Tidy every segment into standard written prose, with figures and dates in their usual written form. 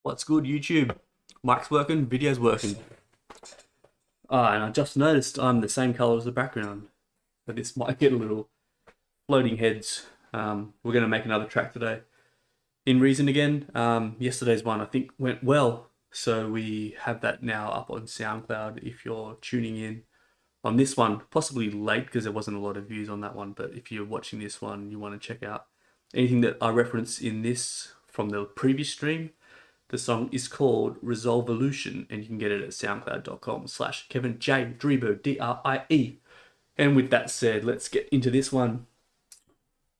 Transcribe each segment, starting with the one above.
What's good, YouTube? Mic's working, video's working. And I just noticed I'm the same color as the background. So this might get a little floating heads. We're going to make another track today. In Reason again. Yesterday's one I think went well. So we have that now up on SoundCloud if you're tuning in on this one. Possibly late because there wasn't a lot of views on that one. But if you're watching this one, you want to check out anything that I reference in this from the previous stream. The song is called Resolvolution, and you can get it at soundcloud.com/Kevin J. Drebo, D-R-I-E. And with that said, let's get into this one.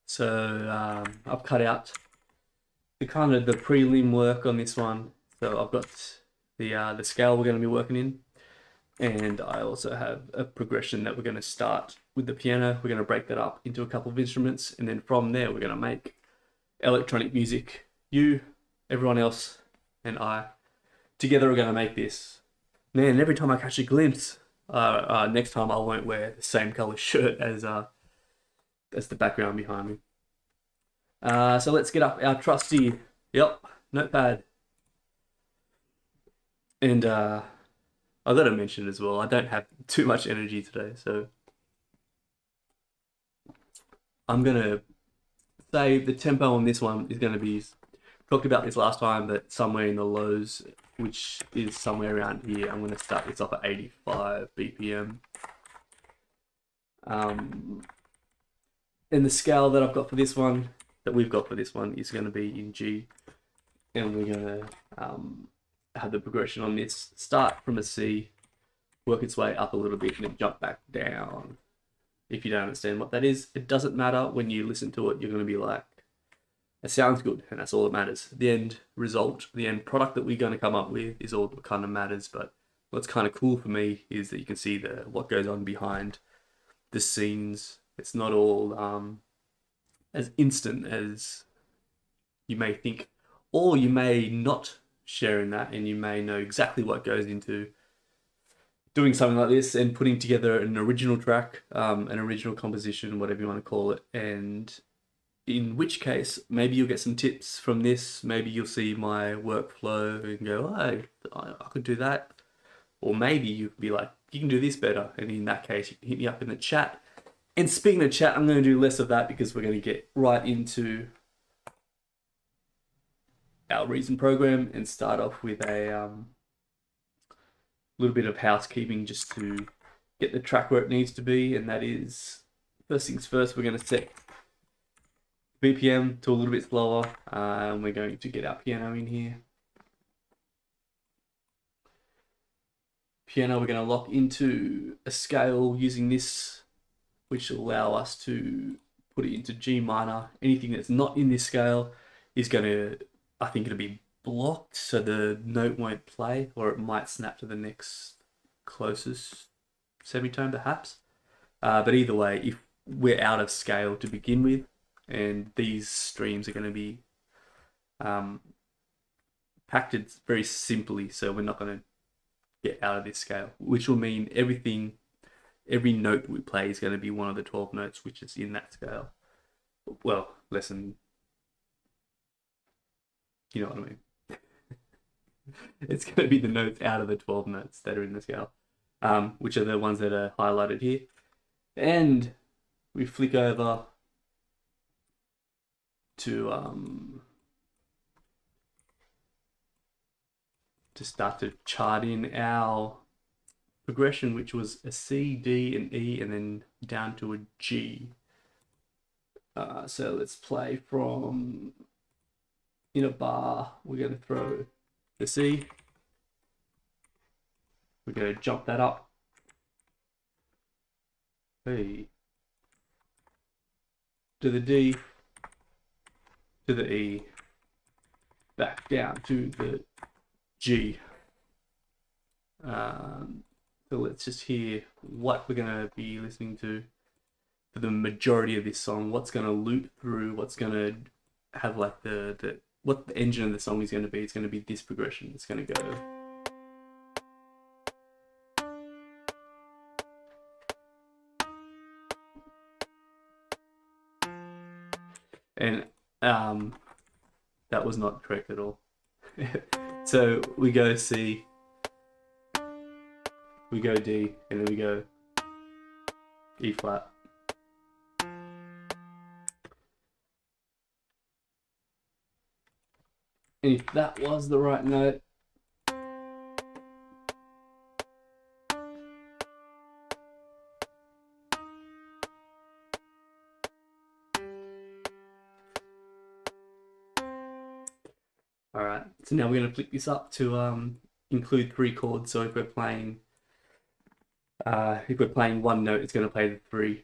So I've cut out the kind of the prelim work on this one. So I've got the scale we're going to be working in, and I also have a progression that we're going to start with the piano. We're going to break that up into a couple of instruments, and then from there we're going to make electronic music. You, everyone else, and I together are going to make this. Man, every time I catch a glimpse, next time I won't wear the same color shirt as the background behind me. So let's get up our trusty, notepad. And I got to mention as well, I don't have too much energy today, so I'm going to say the tempo on this one is going to be, talked about this last time, but somewhere in the lows, which is somewhere around here. I'm going to start this off at 85 BPM. And the scale that I've got for this one, that we've got for this one, is going to be in G. And we're going to have the progression on this start from a C, work its way up a little bit, and then jump back down. If you don't understand what that is, it doesn't matter. When you listen to it, you're going to be like, it sounds good, and that's all that matters. The end result, the end product that we're going to come up with is all that kind of matters. But what's kind of cool for me is that you can see what goes on behind the scenes. It's not all as instant as you may think, or you may not share in that, and you may know exactly what goes into doing something like this and putting together an original track, an original composition, whatever you want to call it. And in which case, maybe you'll get some tips from this. Maybe you'll see my workflow and go, oh, I could do that. Or maybe you could be like, you can do this better. And in that case, you can hit me up in the chat. And speaking of chat, I'm going to do less of that because we're going to get right into our Reason program and start off with a little bit of housekeeping just to get the track where it needs to be. And that is, first things first, we're going to set BPM to a little bit slower, and we're going to get our piano in here. Piano, we're going to lock into a scale using this, which will allow us to put it into G minor. Anything that's not in this scale is going to, I think it'll be blocked, so the note won't play, or it might snap to the next closest semitone perhaps. But either way, if we're out of scale to begin with, and these streams are going to be packed very simply, so we're not going to get out of this scale, which will mean every note that we play is going to be one of the 12 notes which is in that scale. Well, less than, you know what I mean. It's going to be the notes out of the 12 notes that are in the scale, which are the ones that are highlighted here. And we flick over to start to chart in our progression, which was a C, D, and E, and then down to a G. So let's play from, in a bar, we're going to throw the C. We're going to jump that up. Hey. To the D. To the E, back down to the G. So let's just hear what we're going to be listening to for the majority of this song. What's going to loop through, what's going to have like what the engine of the song is going to be. It's going to be this progression. It's going to go. And that was not correct at all. So we go C, we go D, and then we go E flat. And if that was the right note, alright, so now we're going to flick this up to include 3 chords. So if we're playing one note, it's going to play the 3.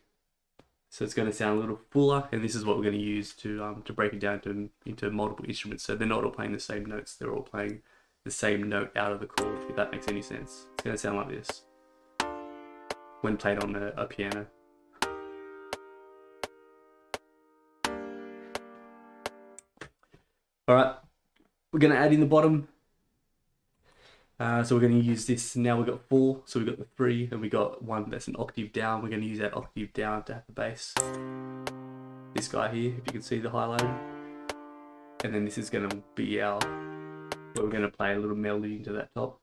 So it's going to sound a little fuller, and this is what we're going to use to break it down into multiple instruments. So they're not all playing the same notes; they're all playing the same note out of the chord. If that makes any sense, it's going to sound like this when played on a piano. All right, we're going to add in the bottom. So we're going to use this. Now we've got 4, so we've got the 3, and we got 1 that's an octave down. We're going to use that octave down to have the bass. This guy here, if you can see the highlighter. And then this is going to be where we're going to play a little melody into that top.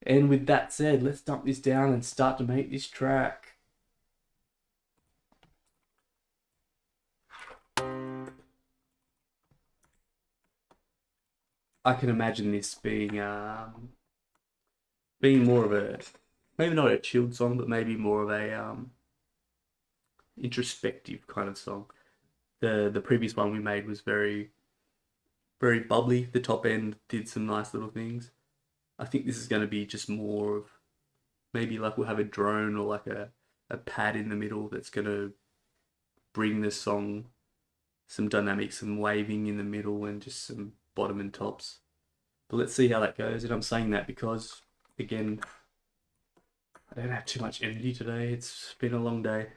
And with that said, let's dump this down and start to make this track. I can imagine this being more of a, maybe not a chilled song, but maybe more of a introspective kind of song. The previous one we made was very bubbly. The top end did some nice little things. I think this is going to be just more of, maybe like we'll have a drone or like a pad in the middle that's going to bring the song some dynamics, some waving in the middle, and just some bottom and tops. But let's see how that goes. And I'm saying that because, again, I don't have too much energy today. It's been a long day.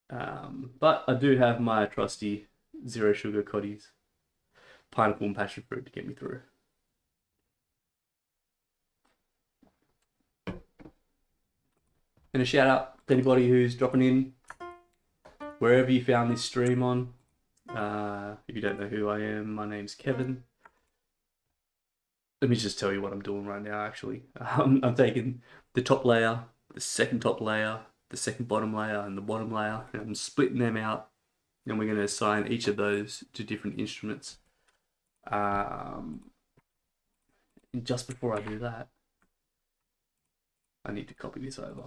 But I do have my trusty zero sugar cotties, pineapple and passion fruit to get me through. And a shout out to anybody who's dropping in, wherever you found this stream on. If you don't know who I am, my name's Kevin. Let me just tell you what I'm doing right now, actually. I'm taking the top layer, the second top layer, the second bottom layer, and the bottom layer, and I'm splitting them out, and we're going to assign each of those to different instruments. And just before I do that, I need to copy this over.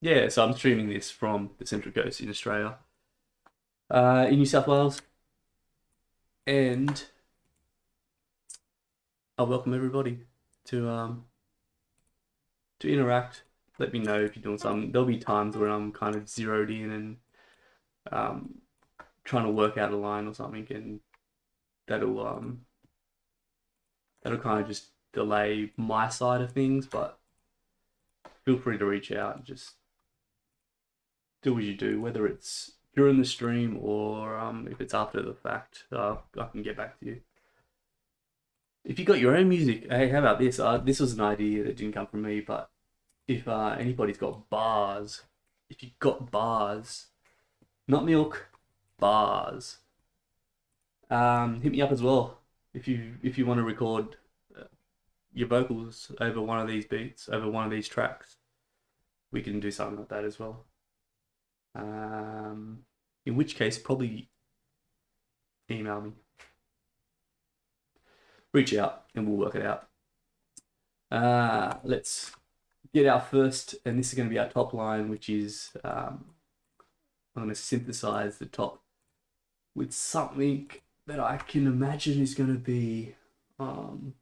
Yeah, so I'm streaming this from the Central Coast in Australia, in New South Wales, and I welcome everybody to interact. Let me know if you're doing something. There'll be times where I'm kind of zeroed in and trying to work out a line or something, and that'll kind of just delay my side of things. But feel free to reach out and just do what you do, whether it's during the stream or if it's after the fact. I can get back to you. If you got your own music, hey, how about this? This was an idea that didn't come from me, but if anybody's got bars, if you've got bars, not milk, bars, hit me up as well. If you want to record your vocals over one of these beats, over one of these tracks, we can do something like that as well. In which case, probably email me. Reach out and we'll work it out. Let's get our first, and this is going to be our top line, which is I'm going to synthesize the top with something that I can imagine is going to be I'm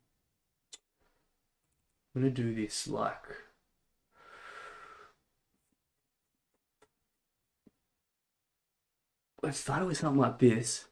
going to do this like let's start with something like this.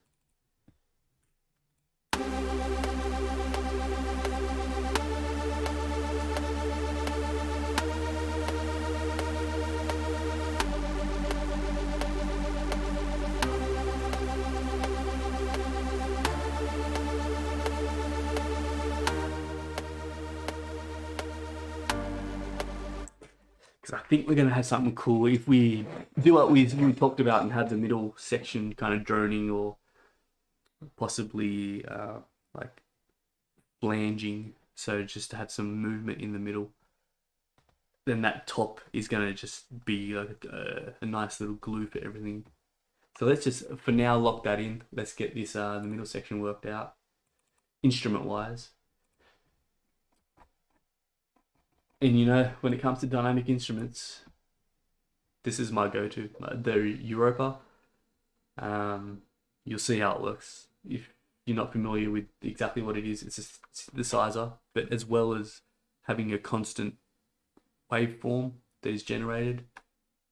Because I think we're going to have something cool if we do what we talked about and have the middle section kind of droning or possibly like flanging, so just to have some movement in the middle. Then that top is going to just be like a nice little glue for everything. So let's just, for now, lock that in. Let's get this the middle section worked out, instrument-wise. And you know, when it comes to dynamic instruments, this is my go-to, the Europa. You'll see how it works. If you're not familiar with exactly what it is, it's a synthesizer, but as well as having a constant waveform that is generated,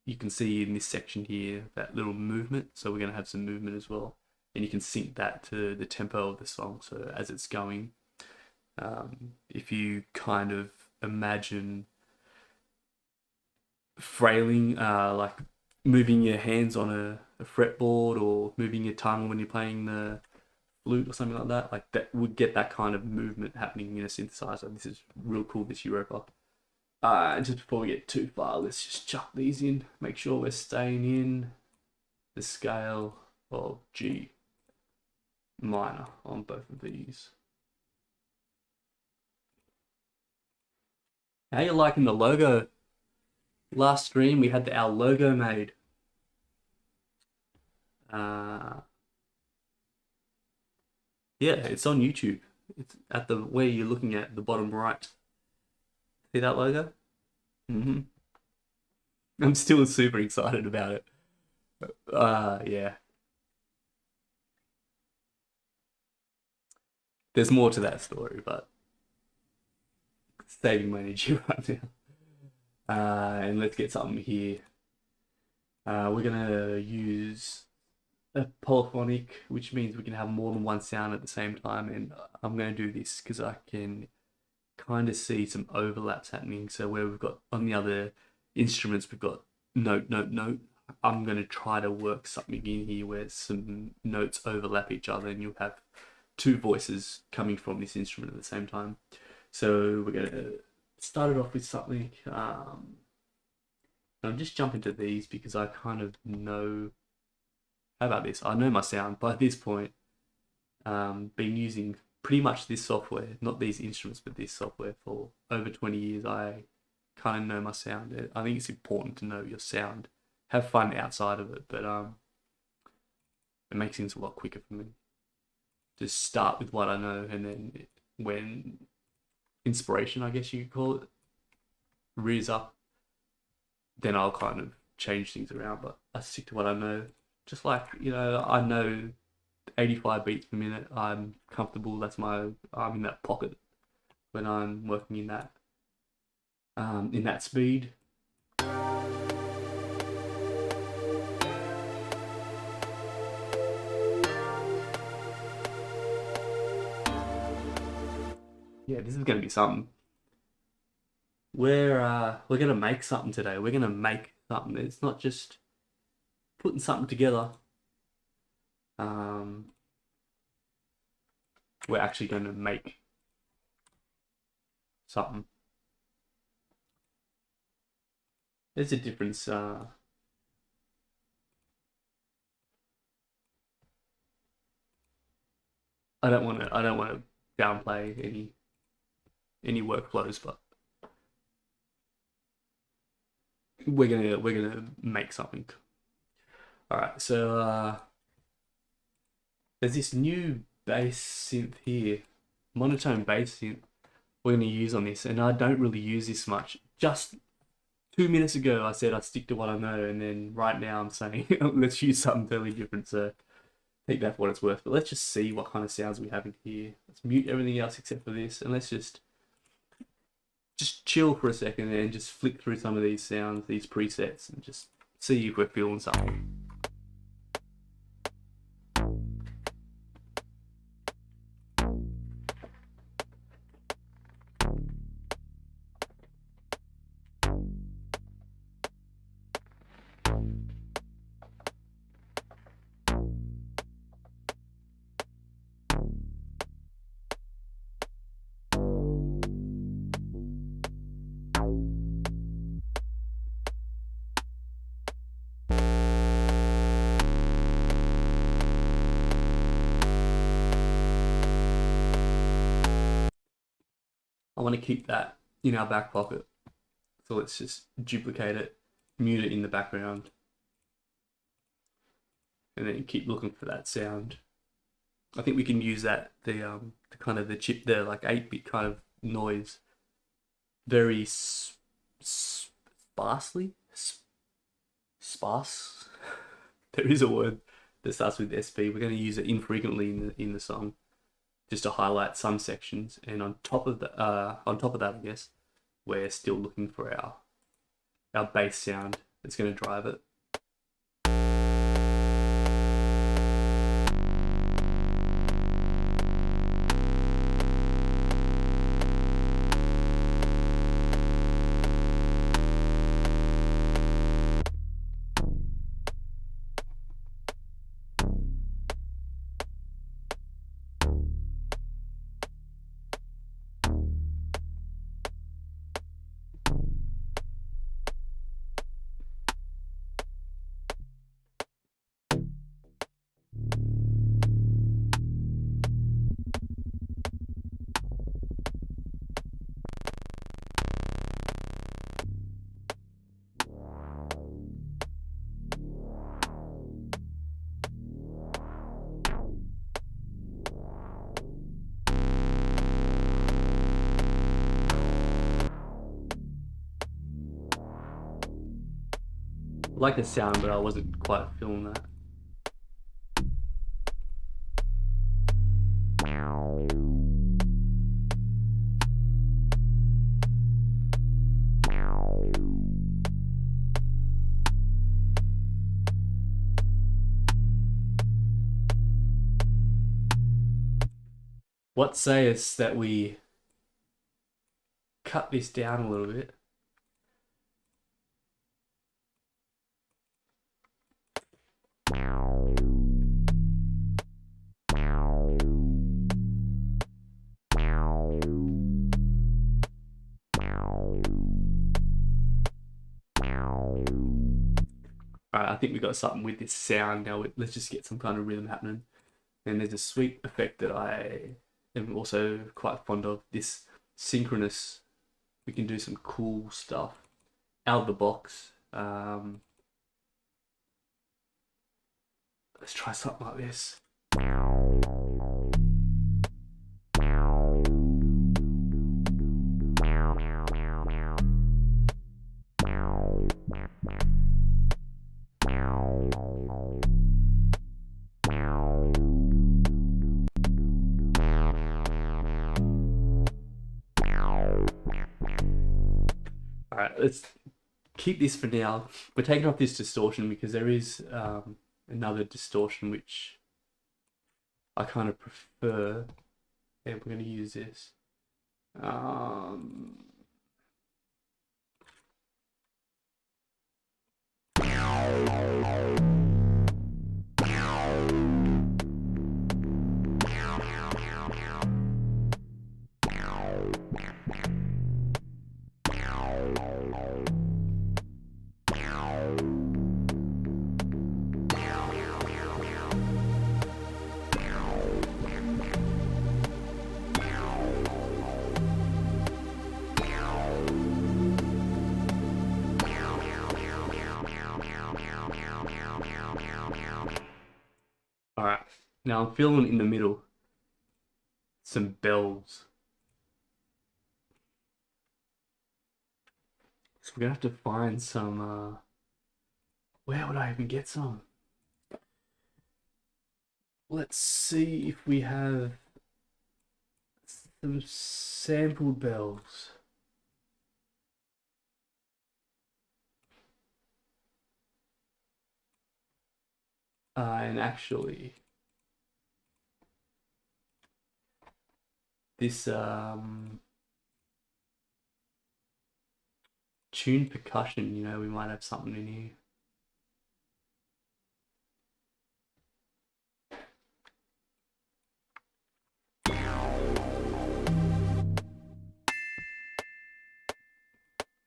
you can see in this section here that little movement. So we're going to have some movement as well, and you can sync that to the tempo of the song. So as it's going, if you kind of imagine frailing, like moving your hands on a fretboard, or moving your tongue when you're playing the flute or something like that would get that kind of movement happening in a synthesizer. This is real cool, this Europa. Just before we get too far, let's just chuck these in. Make sure we're staying in the scale of G minor on both of these. How you liking the logo? Last stream we had our logo made. Yeah, it's on YouTube. It's at the where you're looking at the bottom right. See that logo? I'm still super excited about it. Yeah. There's more to that story, but saving my energy right now. And let's get something here. We're gonna use a polyphonic, which means we can have more than one sound at the same time. And I'm gonna do this because I can kind of see some overlaps happening. So where we've got on the other instruments, we've got note, note, note. I'm going to try to work something in here where some notes overlap each other, and you'll have two voices coming from this instrument at the same time. So we're going to start it off with something. I'll just jump into these because I kind of know. How about this? I know my sound by this point. Been using pretty much this software, not these instruments, but this software for over 20 years. I kind of know my sound. I think it's important to know your sound. Have fun outside of it, but it makes things a lot quicker for me. Just start with what I know, and then when inspiration, I guess you could call it, rears up, then I'll kind of change things around. But I stick to what I know. Just like, you know, I know 85 beats per minute. I'm comfortable. I'm in that pocket when I'm working in that speed. Yeah, this is gonna be something. We're gonna make something today. We're gonna make something. It's not just putting something together. We're actually going to make something. There's a difference. I don't want to downplay any workflows, but we're gonna make something. All right, so there's this new bass synth here, monotone bass synth we're going to use on this, and I don't really use this much. Just 2 minutes ago I said I stick to what I know, and then right now I'm saying let's use something totally different, so take that for what it's worth. But let's just see what kind of sounds we have in here. Let's mute everything else except for this, and let's just chill for a second and just flick through some of these sounds, these presets, and just see if we're feeling something. want to keep that in our back pocket. So let's just duplicate it, mute it in the background, and then keep looking for that sound. I think we can use that, the kind of the chip there, like 8-bit kind of noise, very sparsely, sparse. There is a word that starts with SP. We're going to use it infrequently in the song, just to highlight some sections. And on top of that, I guess we're still looking for our bass sound that's going to drive it. I like the sound, but I wasn't quite feeling that. What sayest that we cut this down a little bit? Alright, I think we got something with this sound now. Let's just get some kind of rhythm happening. And there's a sweet effect that I am also quite fond of. This synchronous. We can do some cool stuff out of the box. Let's try something like this. Alright, let's keep this for now. We're taking off this distortion because there is another distortion which I kind of prefer. And we're going to use this. Alright, now I'm feeling in the middle some bells. So we're gonna have to find some, where would I even get some? Let's see if we have some sampled bells. And actually, this tuned percussion, you know, we might have something in here.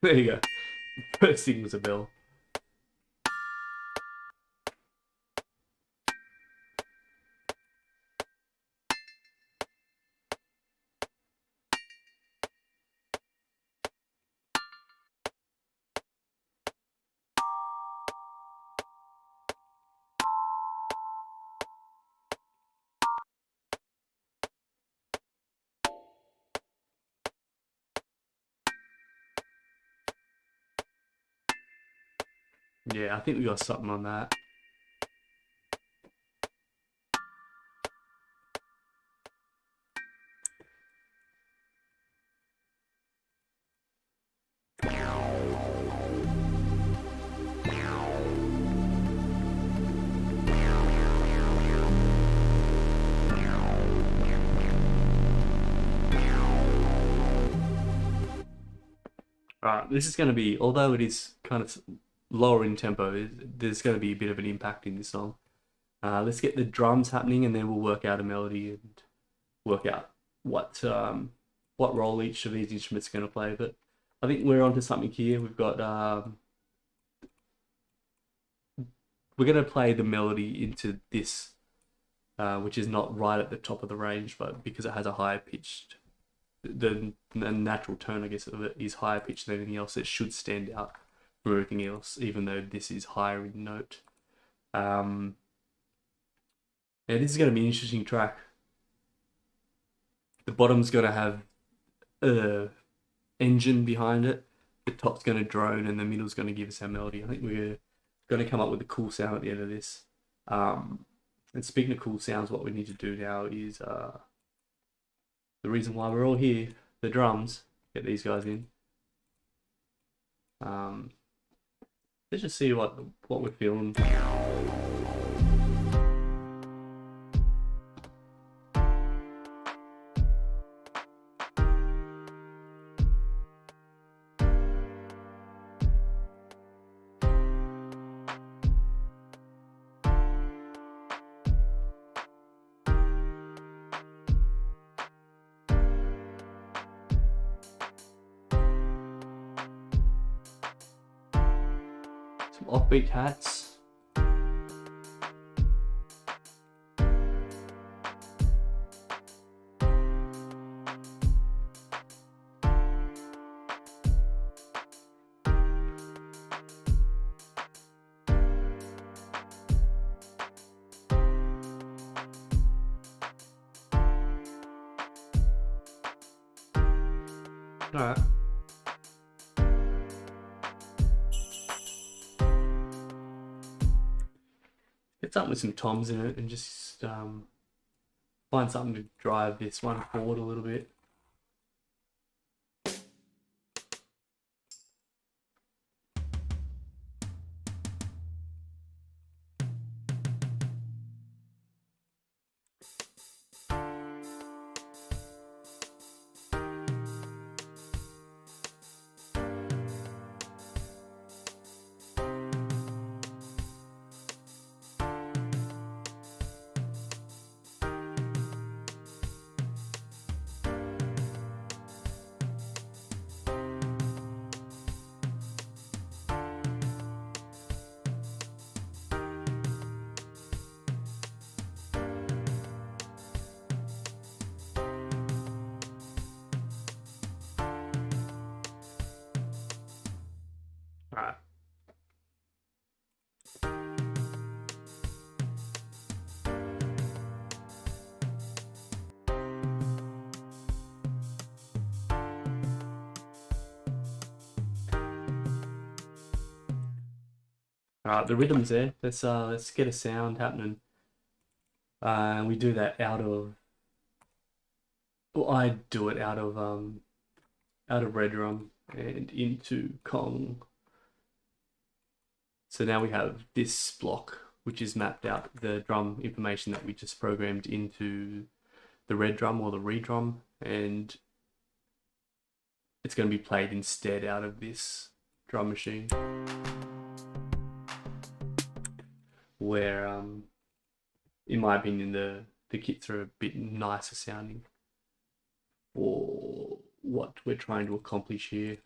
There you go. First thing was a bell. Yeah, I think we got something on that. Alright, this is going to be, although it is kind of lower in tempo, there's going to be a bit of an impact in this song. Let's get the drums happening, and then we'll work out a melody and work out what role each of these instruments are going to play. But I think we're onto something here. We've got we're going to play the melody into this, which is not right at the top of the range, but because it has a higher pitched, the natural tone, I guess, of it is higher pitched than anything else. It should stand out from everything else, even though this is higher in note. Yeah, this is going to be an interesting track. The bottom's going to have a engine behind it. The top's going to drone, and the middle's going to give us our melody. I think we're going to come up with a cool sound at the end of this. And speaking of cool sounds, what we need to do now is the reason why we're all here, the drums. Get these guys in. Let's just see what we're feeling. Some offbeat hats. Alright. Get something with some toms in it and just find something to drive this one forward a little bit. Alright. Alright, the rhythm's there. Let's get a sound happening. We do that out of, well, I do it out of red drum and into Kong. So now we have this block, which is mapped out the drum information that we just programmed into the red drum or the re drum, and it's going to be played instead out of this drum machine, where in my opinion the kits are a bit nicer sounding for what we're trying to accomplish here.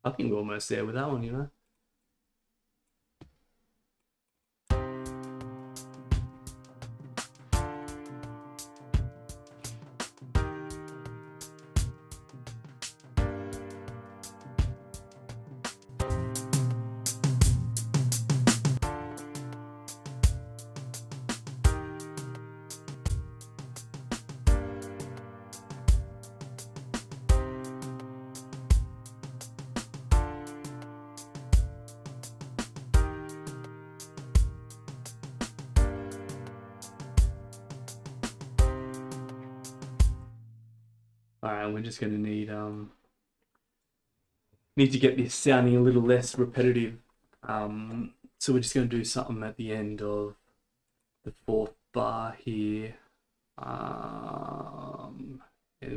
I think we're almost there with that one, you know. Alright, we're just gonna need to get this sounding a little less repetitive. So we're just gonna do something at the end of the fourth bar here. And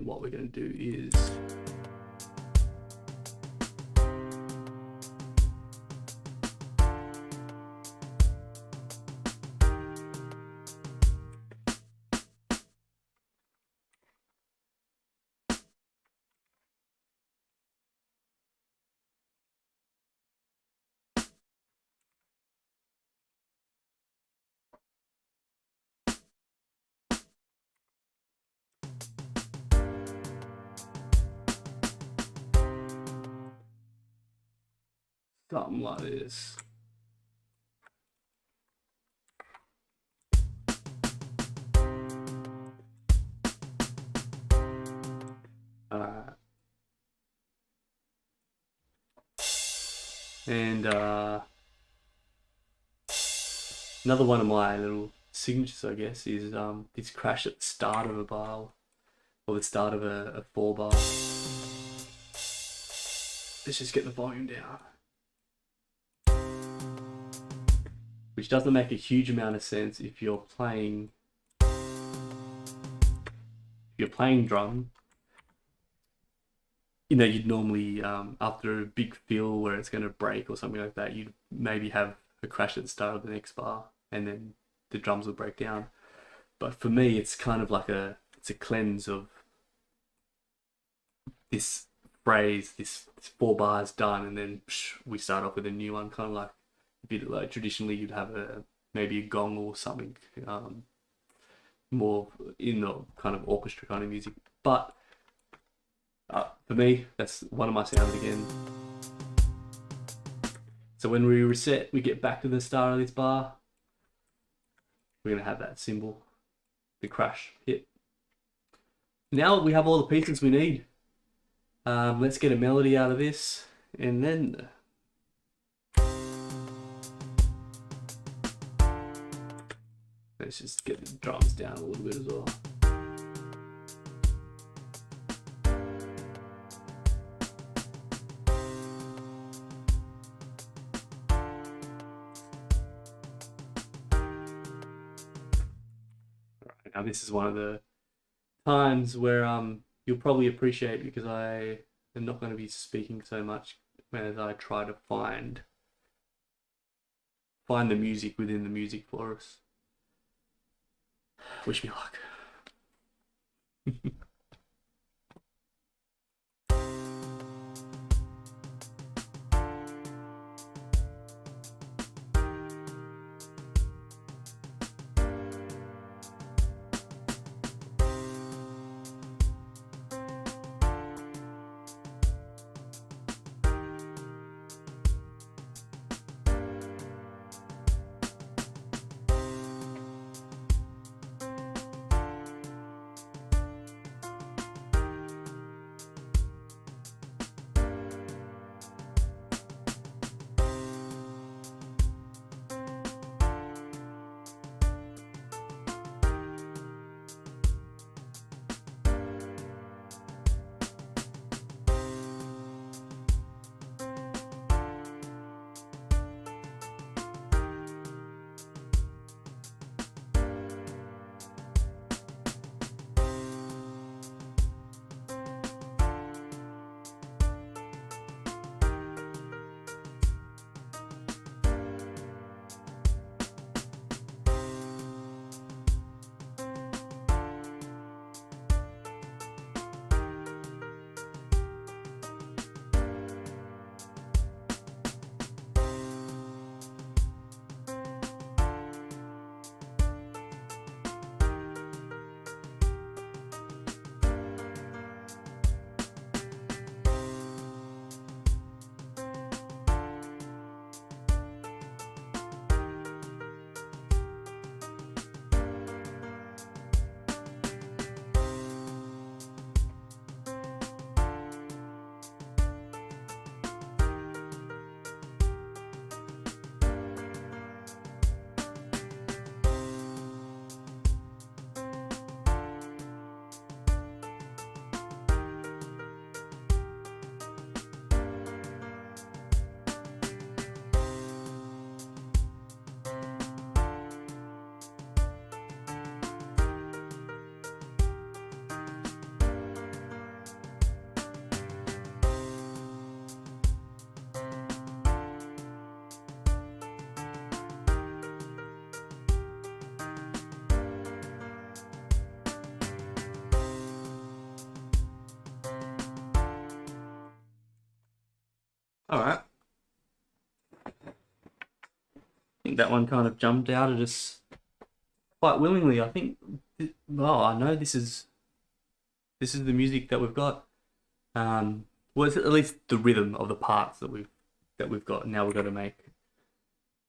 what we're gonna do is something like this. And another one of my little signatures, I guess, is this crash at the start of a bar or the start of a four bar. Let's just get the volume down. Which doesn't make a huge amount of sense if you're playing drum. You know, you'd normally after a big fill where it's going to break or something like that, you'd maybe have a crash at the start of the next bar, and then the drums will break down. But for me, it's kind of like it's a cleanse of this phrase, this four bars done, and then we start off with a new one, kind of like a bit like traditionally you'd have maybe a gong or something more in the kind of orchestra kind of music. But for me, that's one of my sounds again. So when we reset, we get back to the start of this bar. We're gonna have that cymbal, the crash hit. Now we have all the pieces we need. Let's get a melody out of this, and then let's just get the drums down a little bit as well. Alright, now this is one of the times where you'll probably appreciate, because I am not going to be speaking so much as I try to find the music within the music for us. Wish me luck. Alright. I think that one kind of jumped out at us quite willingly. I think, well, I know this is the music that we've got. Well, it's at least the rhythm of the parts that we've got. Now we've got to make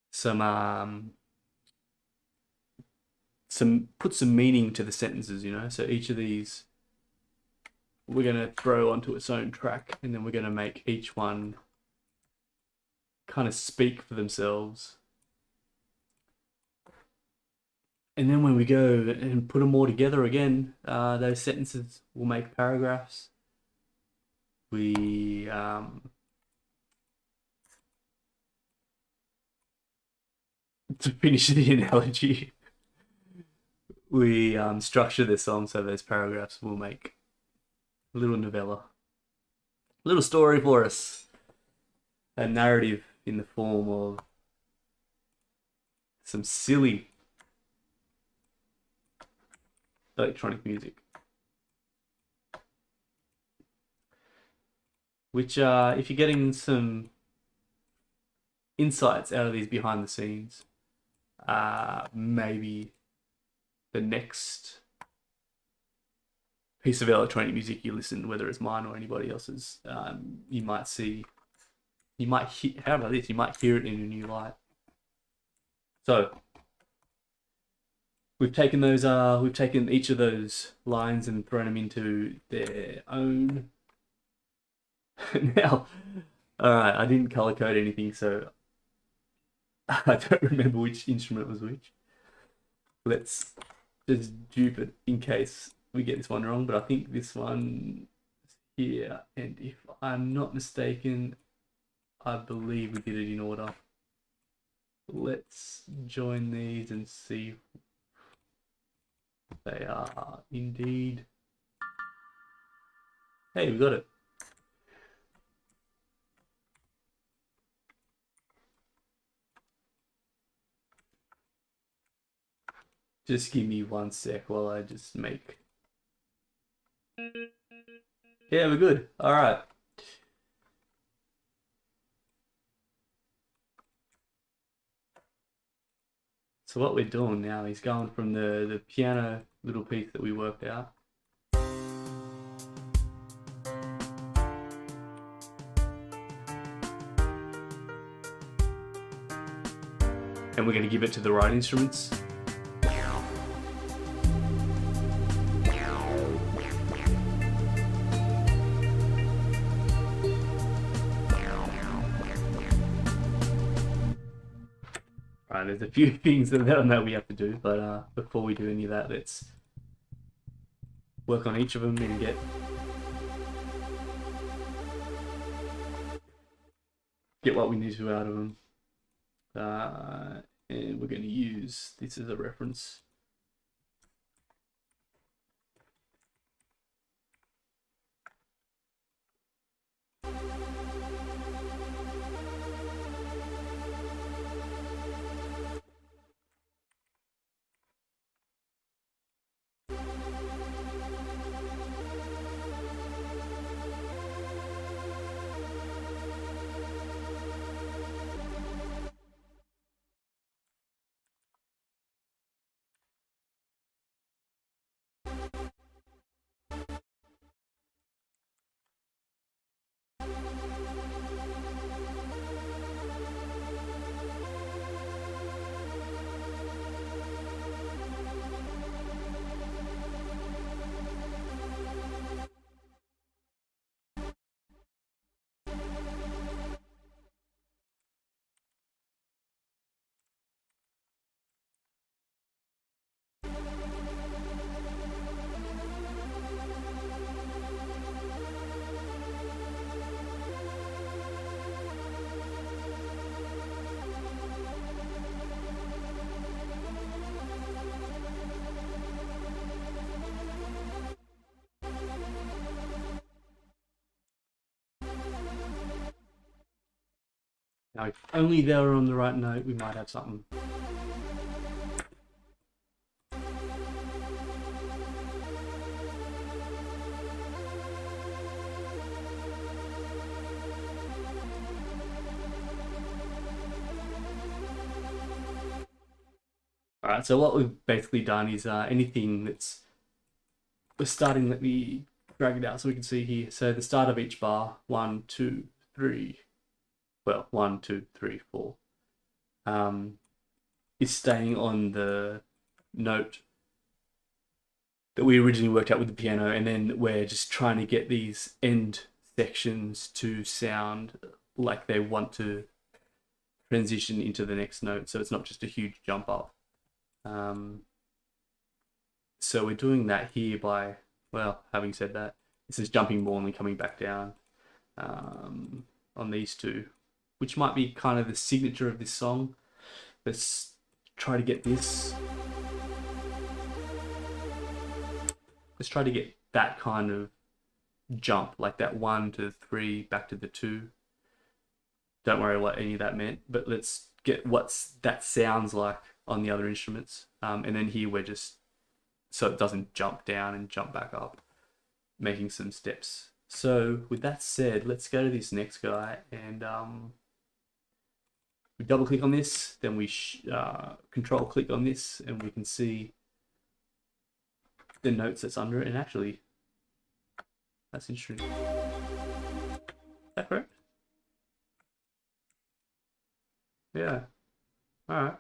some put some meaning to the sentences, you know. So each of these we're gonna throw onto its own track, and then we're gonna make each one kind of speak for themselves. And then when we go and put them all together again, those sentences will make paragraphs. We to finish the analogy, we structure the song so those paragraphs will make a little novella, a little story for us, a narrative in the form of some silly electronic music. Which, if you're getting some insights out of these behind the scenes, maybe the next piece of electronic music you listen, whether it's mine or anybody else's, you might hear, how about this? You might hear it in a new light. So we've taken each of those lines and thrown them into their own. Now, all right, I didn't color code anything, so I don't remember which instrument was which. Let's just dupe it in case we get this one wrong, but I think this one is here, and if I'm not mistaken, I believe we did it in order. Let's join these and see if they are indeed. Hey, we got it. Just give me 1 sec while I just make. Yeah, we're good. All right. So what we're doing now is going from the piano little piece that we worked out. And we're going to give it to the right instruments. Right, there's a few things that we have to do, but before we do any of that, let's work on each of them and get what we need to out of them. And we're going to use this as a reference. Now, if only they were on the right note, we might have something. Alright, so what we've basically done is anything that's... We're starting, let me drag it out so we can see here. So the start of each bar, 1, 2, 3, well, 1, 2, 3, 4, is staying on the note that we originally worked out with the piano, and then we're just trying to get these end sections to sound like they want to transition into the next note, so it's not just a huge jump up. So we're doing that here by, well, having said that, this is jumping more and then coming back down on these two, which might be kind of the signature of this song. Let's try to get this. Let's try to get that kind of jump, like that 1 to 3 back to the 2. Don't worry what any of that meant, but let's get what's that sounds like on the other instruments. And then here we're just, so it doesn't jump down and jump back up, making some steps. So with that said, let's go to this next guy, and we double click on this, then we control click on this, and we can see the notes that's under it. And actually, that's interesting. Is that correct? Yeah. All right.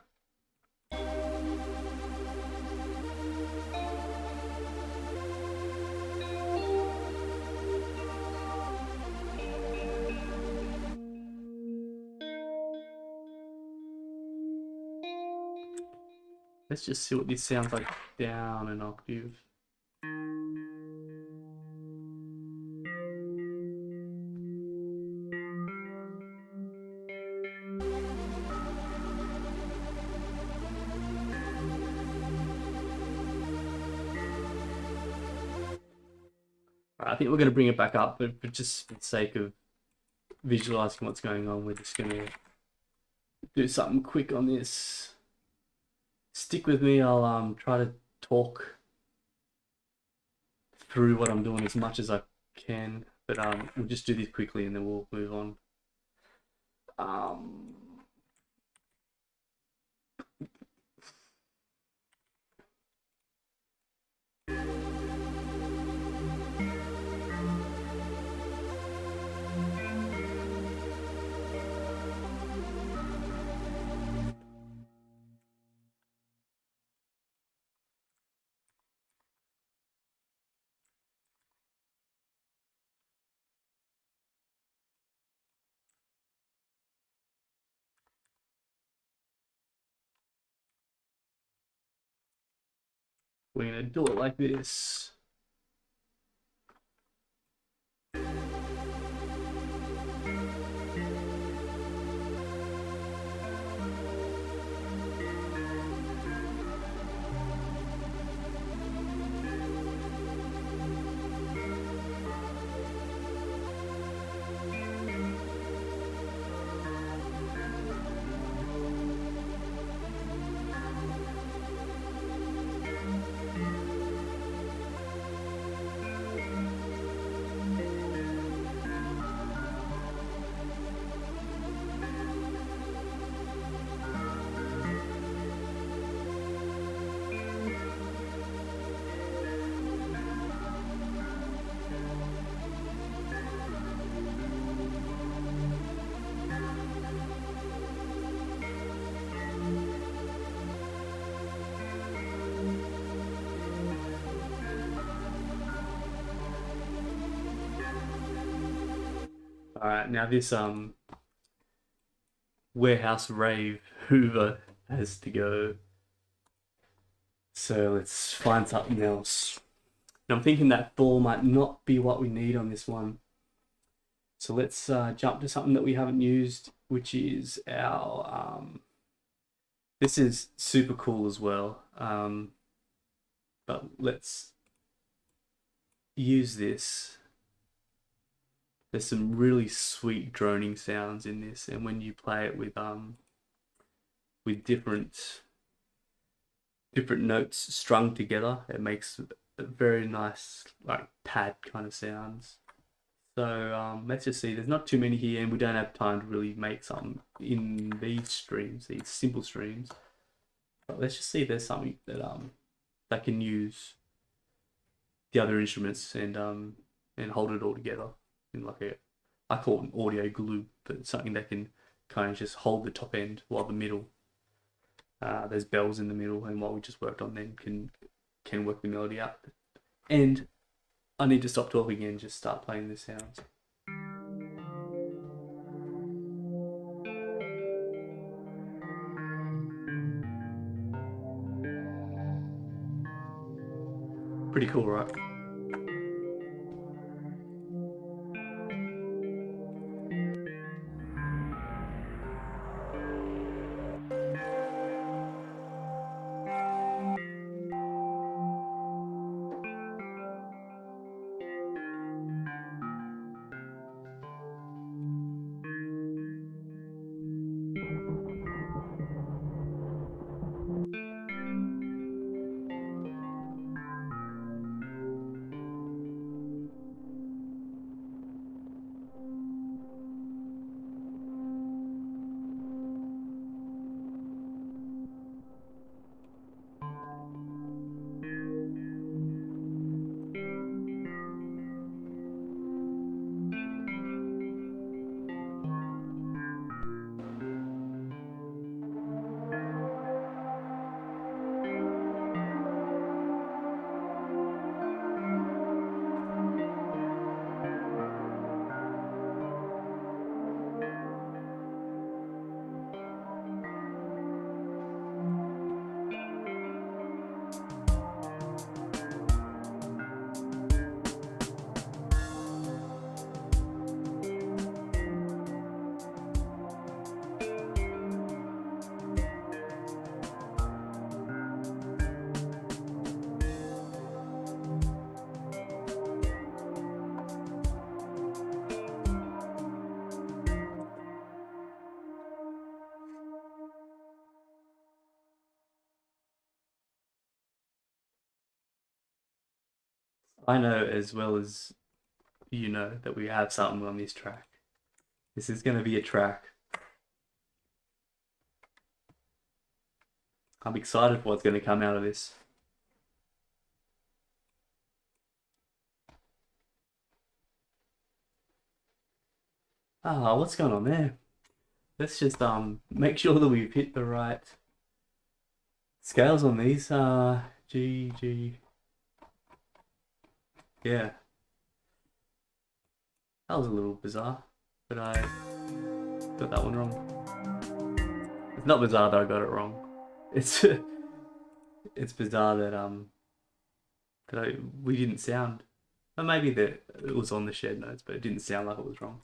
Let's just see what this sounds like down an octave. I think we're going to bring it back up, but just for the sake of visualizing what's going on, we're just going to do something quick on this. Stick with me. I'll try to talk through what I'm doing as much as I can, but we'll just do this quickly and then we'll move on. We're going to do it like this. All right, now this warehouse rave Hoover has to go. So let's find something else. And I'm thinking that Thor might not be what we need on this one. So let's jump to something that we haven't used, which is our this is super cool as well. But let's use this. There's some really sweet droning sounds in this, and when you play it with different notes strung together, it makes a very nice like pad kind of sounds. So let's just see. There's not too many here, and we don't have time to really make some in these streams, these simple streams. But let's just see if there's something that can use the other instruments and hold it all together in like a, I call it an audio glue, but it's something that can kind of just hold the top end while the middle, there's bells in the middle, and what we just worked on then can work the melody out. And I need to stop talking and just start playing the sounds. Pretty cool, right? I know as well as you know that we have something on this track. This is going to be a track. I'm excited for what's going to come out of this. What's going on there? Let's just make sure that we've hit the right scales on these. G, G. Yeah. That was a little bizarre, but I got that one wrong. It's not bizarre that I got it wrong. It's it's bizarre that we didn't sound. Or maybe that it was on the shed notes, but it didn't sound like it was wrong.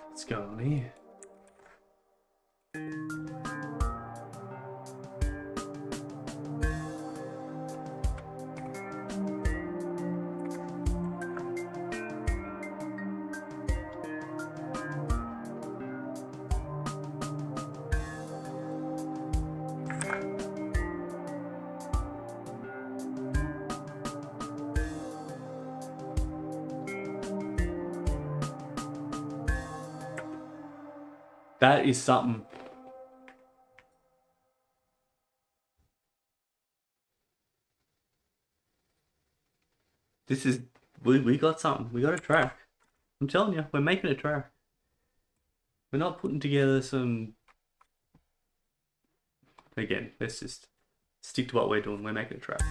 What's going on here? That is something. This is we got something. We got a track. I'm telling you, we're making a track. We're not putting together some. Again, let's just stick to what we're doing. We're making a track.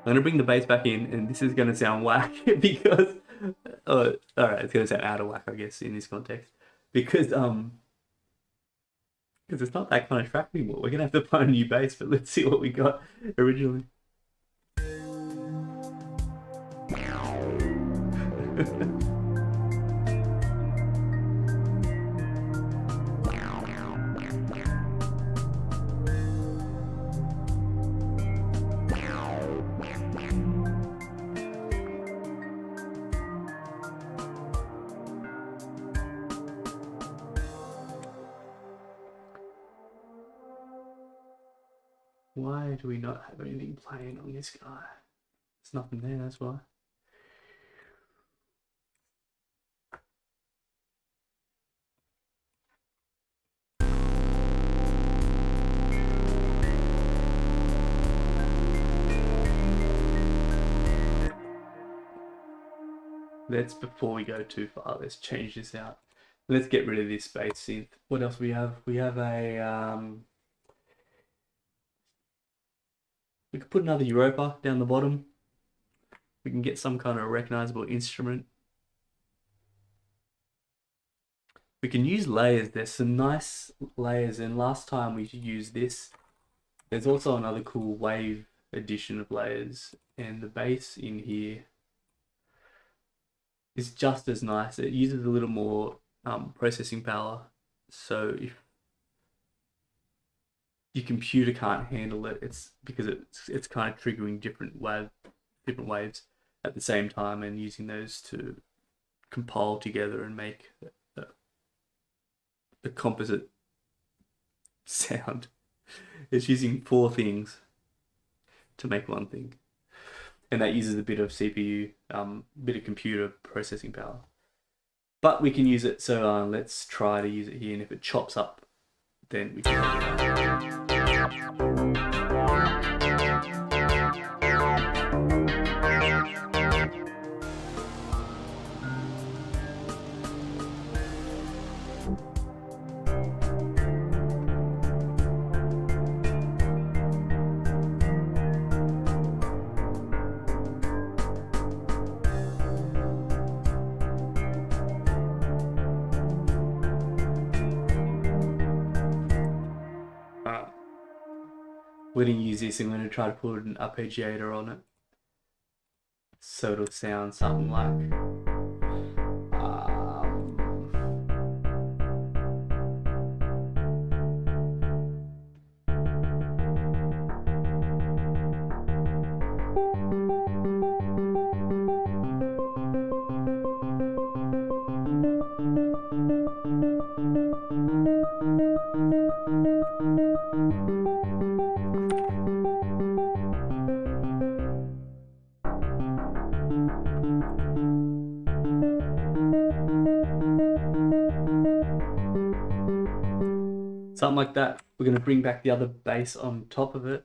I'm gonna bring the bass back in, and this is gonna sound whack because, all right, it's gonna sound out of whack, I guess, in this context, because it's not that kind of track anymore. We're gonna have to find a new bass, but let's see what we got originally. Why do we not have anything playing on this guy? There's nothing there, that's why. Before we go too far, let's change this out. Let's get rid of this bass synth. What else we have? We have a we could put another Europa down the bottom. We can get some kind of recognizable instrument. We can use layers. There's some nice layers, and last time we used this. There's also another cool wave edition of layers, and the bass in here is just as nice. It uses a little more processing power, so if your computer can't handle it, it's because it's kind of triggering different waves at the same time, and using those to compile together and make a composite sound. It's using 4 things to make one thing, and that uses a bit of CPU, bit of computer processing power. But we can use it, so let's try to use it here, and if it chops up, then we can. We're going to use this, and we're going to try to put an arpeggiator on it, so it'll sound something like something like that. We're going to bring back the other bass on top of it.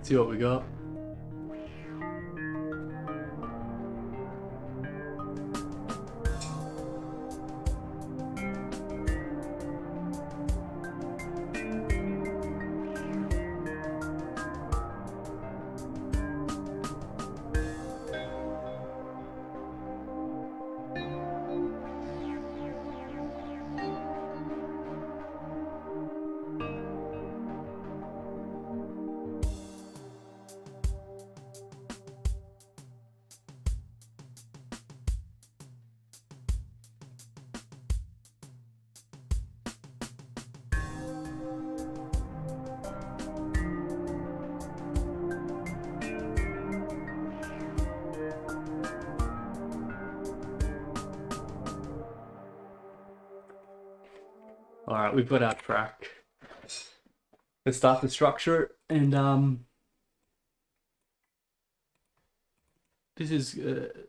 See what we got. All right, we've got our track. Let's start to structure it, and this is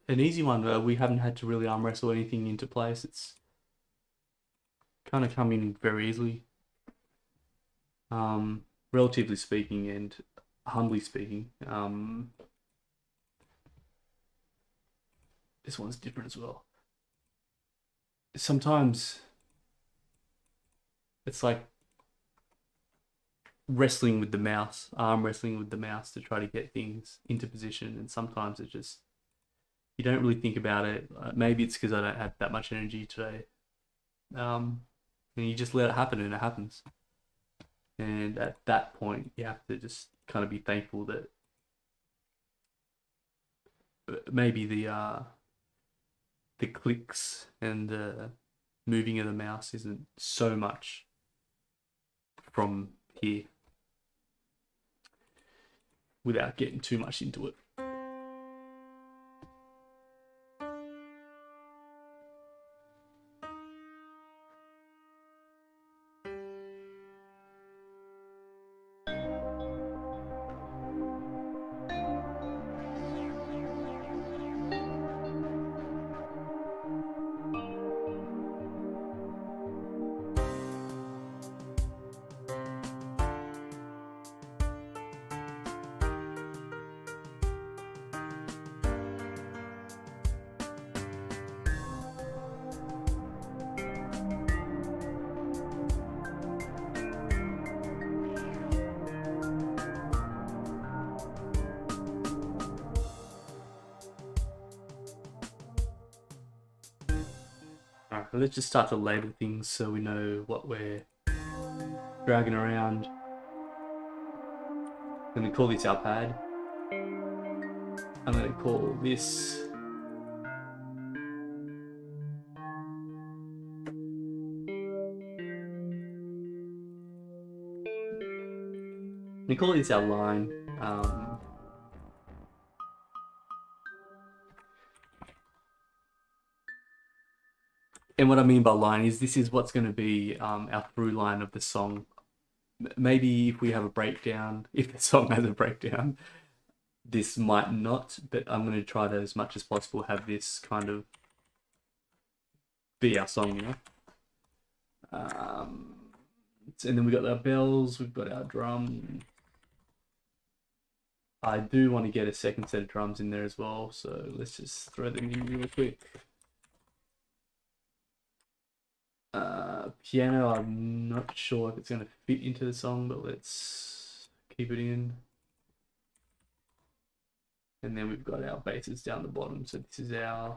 an easy one. We haven't had to really arm wrestle anything into place. It's kind of come in very easily, relatively speaking and humbly speaking. This one's different as well. Sometimes it's like wrestling with the mouse, arm wrestling with the mouse to try to get things into position, and sometimes it just, you don't really think about it. Maybe it's because I don't have that much energy today, and you just let it happen, and it happens. And at that point, you have to just kind of be thankful that maybe the clicks and the moving of the mouse isn't so much from here, without getting too much into it. Alright, let's just start to label things so we know what we're dragging around. I'm going to call this our pad. I'm going to call this our line. And what I mean by line is this is what's going to be our through line of the song. Maybe if we have a breakdown, if the song has a breakdown, this might not, but I'm going to try to, as much as possible, have this kind of be our song, you know? And then we've got our bells, we've got our drum. I do want to get a second set of drums in there as well, so let's just throw them in real quick. Piano, I'm not sure if it's going to fit into the song, but let's keep it in. And then we've got our basses down the bottom, so this is our,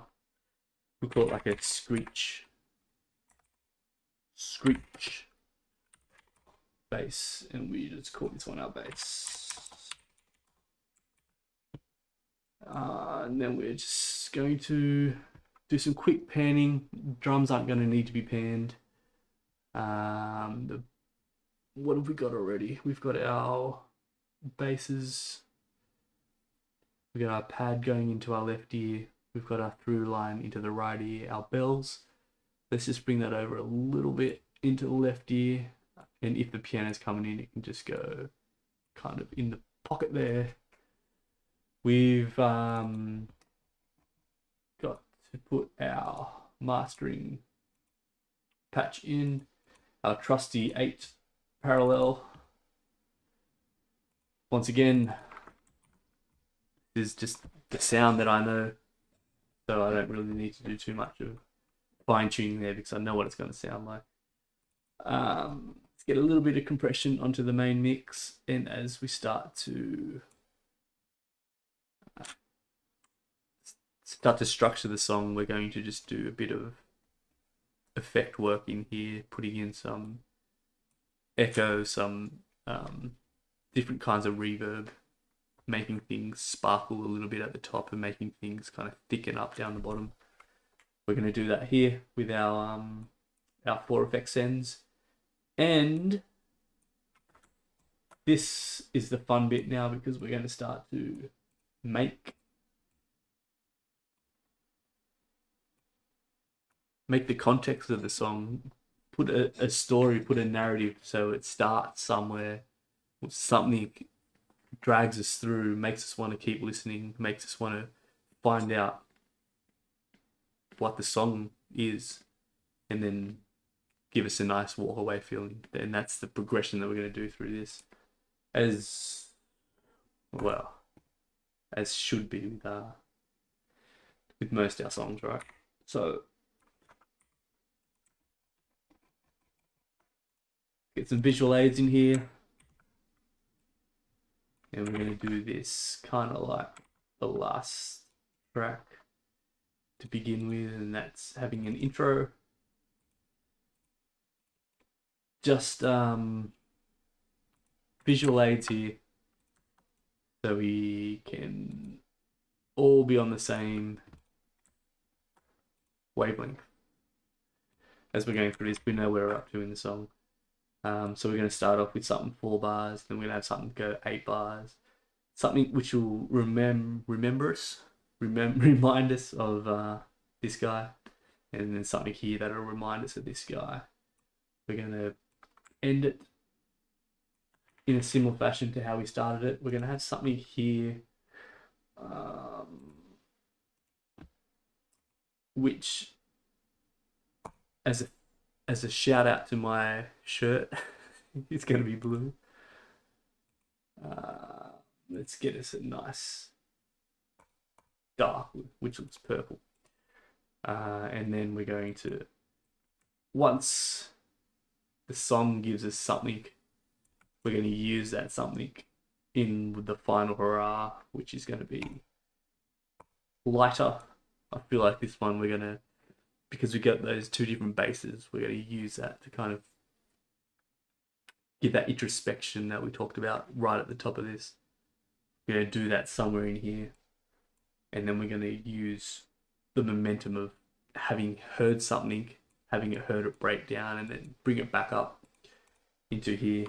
we'll call it like a screech bass, and we just call this one our bass. And then we're just going to do some quick panning. Drums aren't going to need to be panned. What have we got already? We've got our basses. We've got our pad going into our left ear. We've got our through line into the right ear, our bells. Let's just bring that over a little bit into the left ear. And if the piano's coming in, it can just go kind of in the pocket there. We've got to put our mastering patch in, our trusty 8 parallel. Once again, This is just the sound that I know, so I don't really need to do too much of fine tuning there because I know what it's going to sound like. Let's get a little bit of compression onto the main mix, and as we start to structure the song, we're going to just do a bit of effect work in here, putting in some echo, some different kinds of reverb, making things sparkle a little bit at the top and making things kind of thicken up down the bottom. We're going to do that here with our 4FX sends. And this is the fun bit now, because we're going to start to make the context of the song, put a story, put a narrative, so it starts somewhere, something drags us through, makes us want to keep listening, makes us want to find out what the song is, and then give us a nice walk away feeling. And that's the progression that we're going to do through this, as well as should be with most of our songs, right? So get some visual aids in here, and we're going to do this kind of like the last track to begin with, and that's having an intro. Just visual aids here, so we can all be on the same wavelength as we're going through this. We know where we're up to in the song. So we're going to start off with something 4 bars, then we're going to have something go 8 bars, something which will remind us of this guy, and then something here that'll remind us of this guy. We're going to end it in a similar fashion to how we started it. We're going to have something here which, as a shout out to my shirt, it's going to be blue. Let's get us a nice dark, which looks purple. And then we're going to, once the song gives us something, we're going to use that something in with the final hurrah, which is going to be lighter. I feel like this one we're going to, because we got those 2 different basses, we're going to use that to kind of give that introspection that we talked about right at the top of this. We're going to do that somewhere in here, and then we're going to use the momentum of having heard something, having heard it break down, and then bring it back up into here.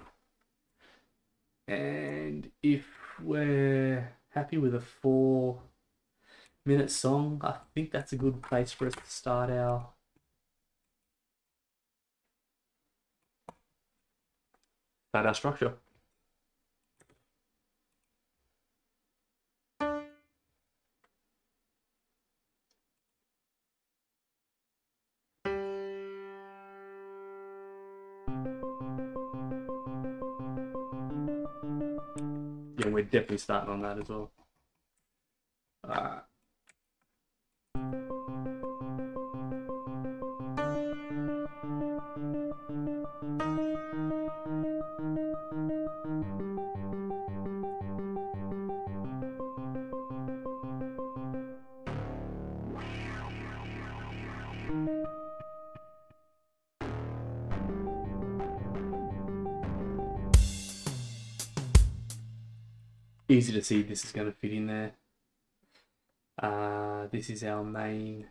And if we're happy with a 4-minute song, I think that's a good place for us to start our structure. Yeah, we're definitely starting on that as well. Easy to see this is going to fit in there. This is our main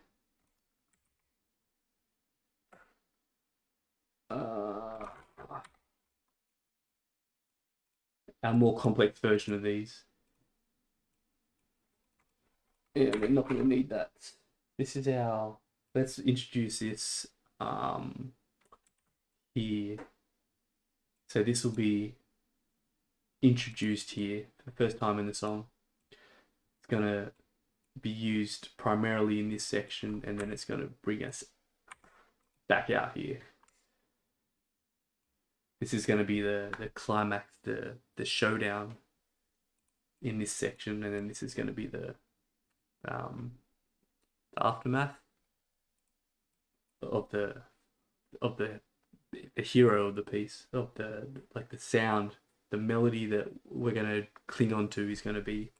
our more complex version of these. Yeah, we're not going to need that. This is our, let's introduce this here. So this will be introduced here for the first time in the song. It's going to be used primarily in this section, and then it's going to bring us back out here. This is going to be the climax, the showdown in this section, and then this is going to be the aftermath of the hero of the piece, of the sound, the melody that we're going to cling on to is going to be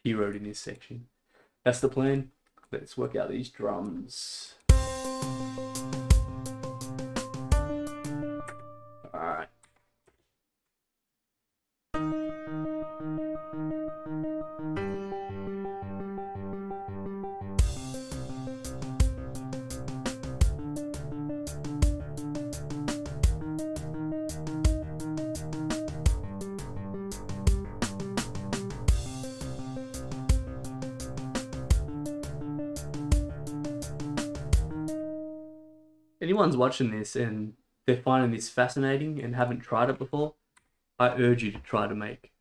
heroed in this section. That's the plan. Let's work out these drums. Alright. Anyone's watching this and they're finding this fascinating and haven't tried it before, I urge you to try to make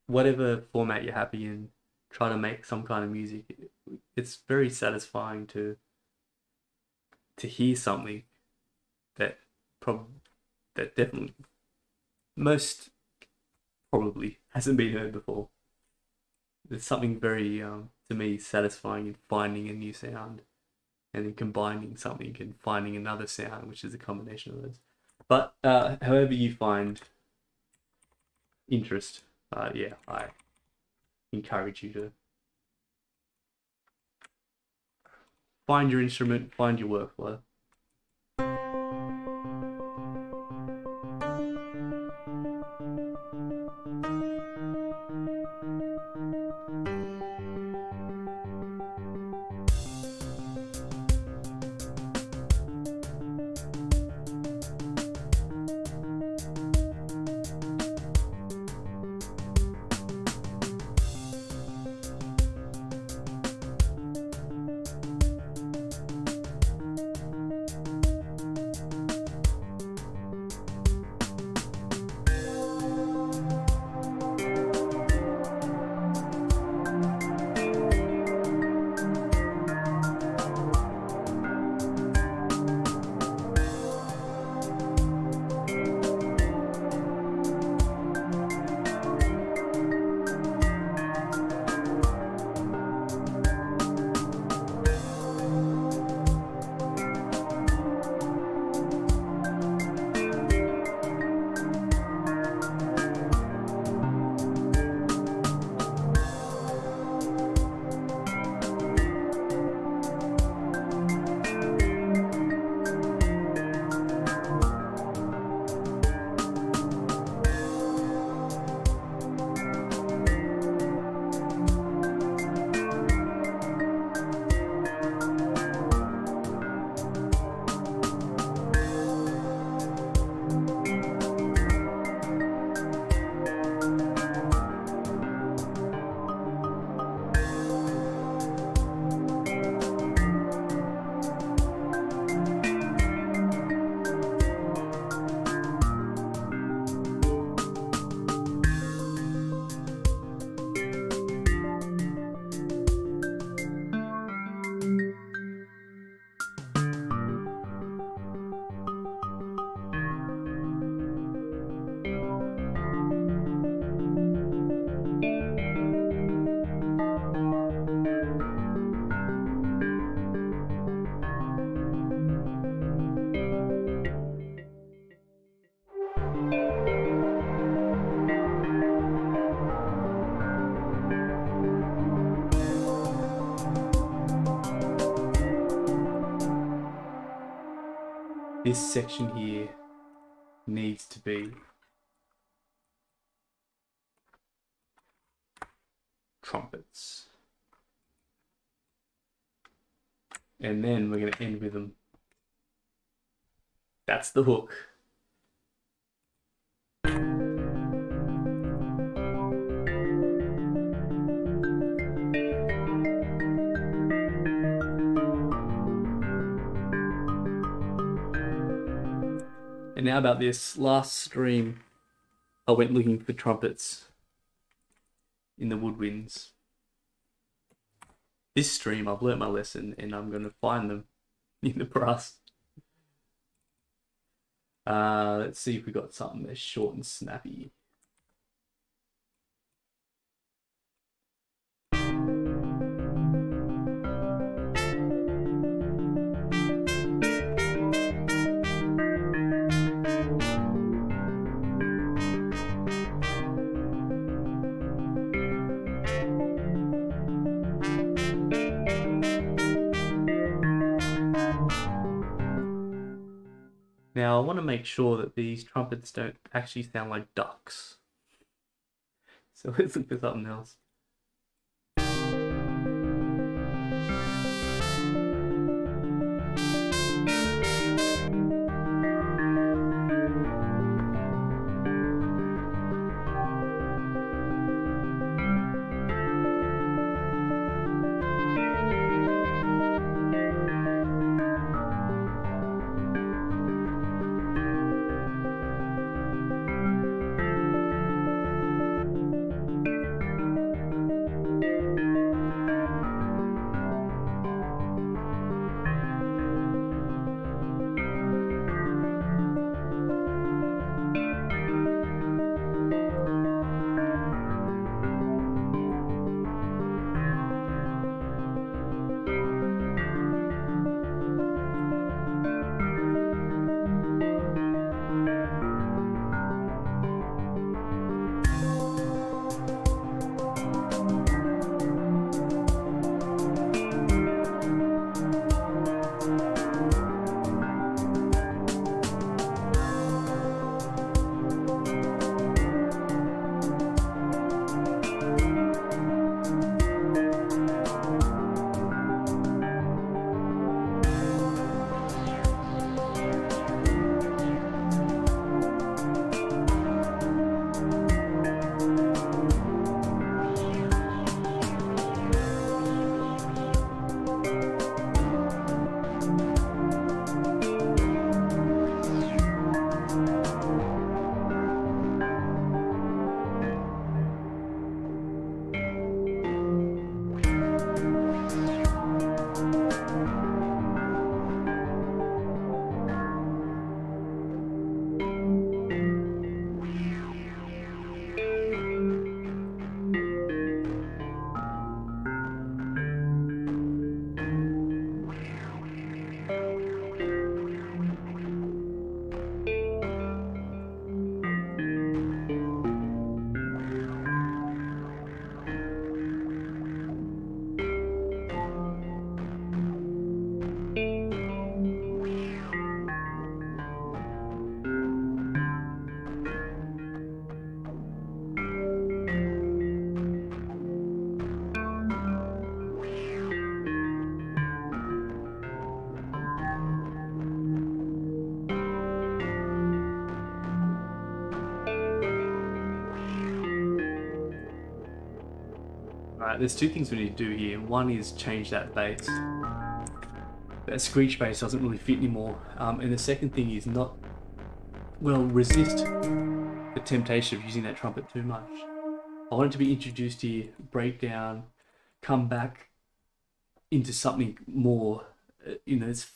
whatever format you're happy in. Try to make some kind of music. It's very satisfying to hear something that definitely most probably hasn't been heard before. There's something very to me satisfying in finding a new sound, and then combining something and finding another sound, which is a combination of those. But however you find interest, yeah, I encourage you to find your instrument, find your workflow. This section here needs to be trumpets. And then we're going to end with them. That's the hook. And now about this last stream, I went looking for trumpets in the woodwinds. This stream, I've learnt my lesson and I'm going to find them in the brass. Let's see if we got something that's short and snappy. Now I want to make sure that these trumpets don't actually sound like ducks. So let's look for something else. Alright, there's two things we need to do here. One is change that bass. That screech bass doesn't really fit anymore. And the second thing is resist the temptation of using that trumpet too much. I want it to be introduced here, break down, come back into something more in its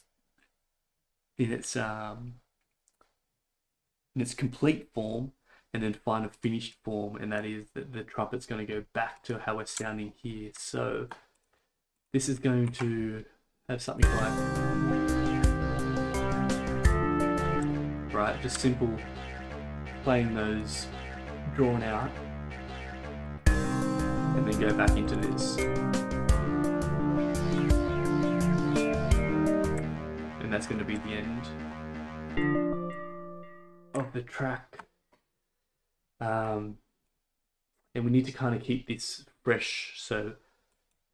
complete form, and then find a finished form, and that is that the trumpet's going to go back to how we're sounding here. So this is going to have something like, right, just simple playing those drawn out, and then go back into this. And that's going to be the end of the track. And we need to kind of keep this fresh, so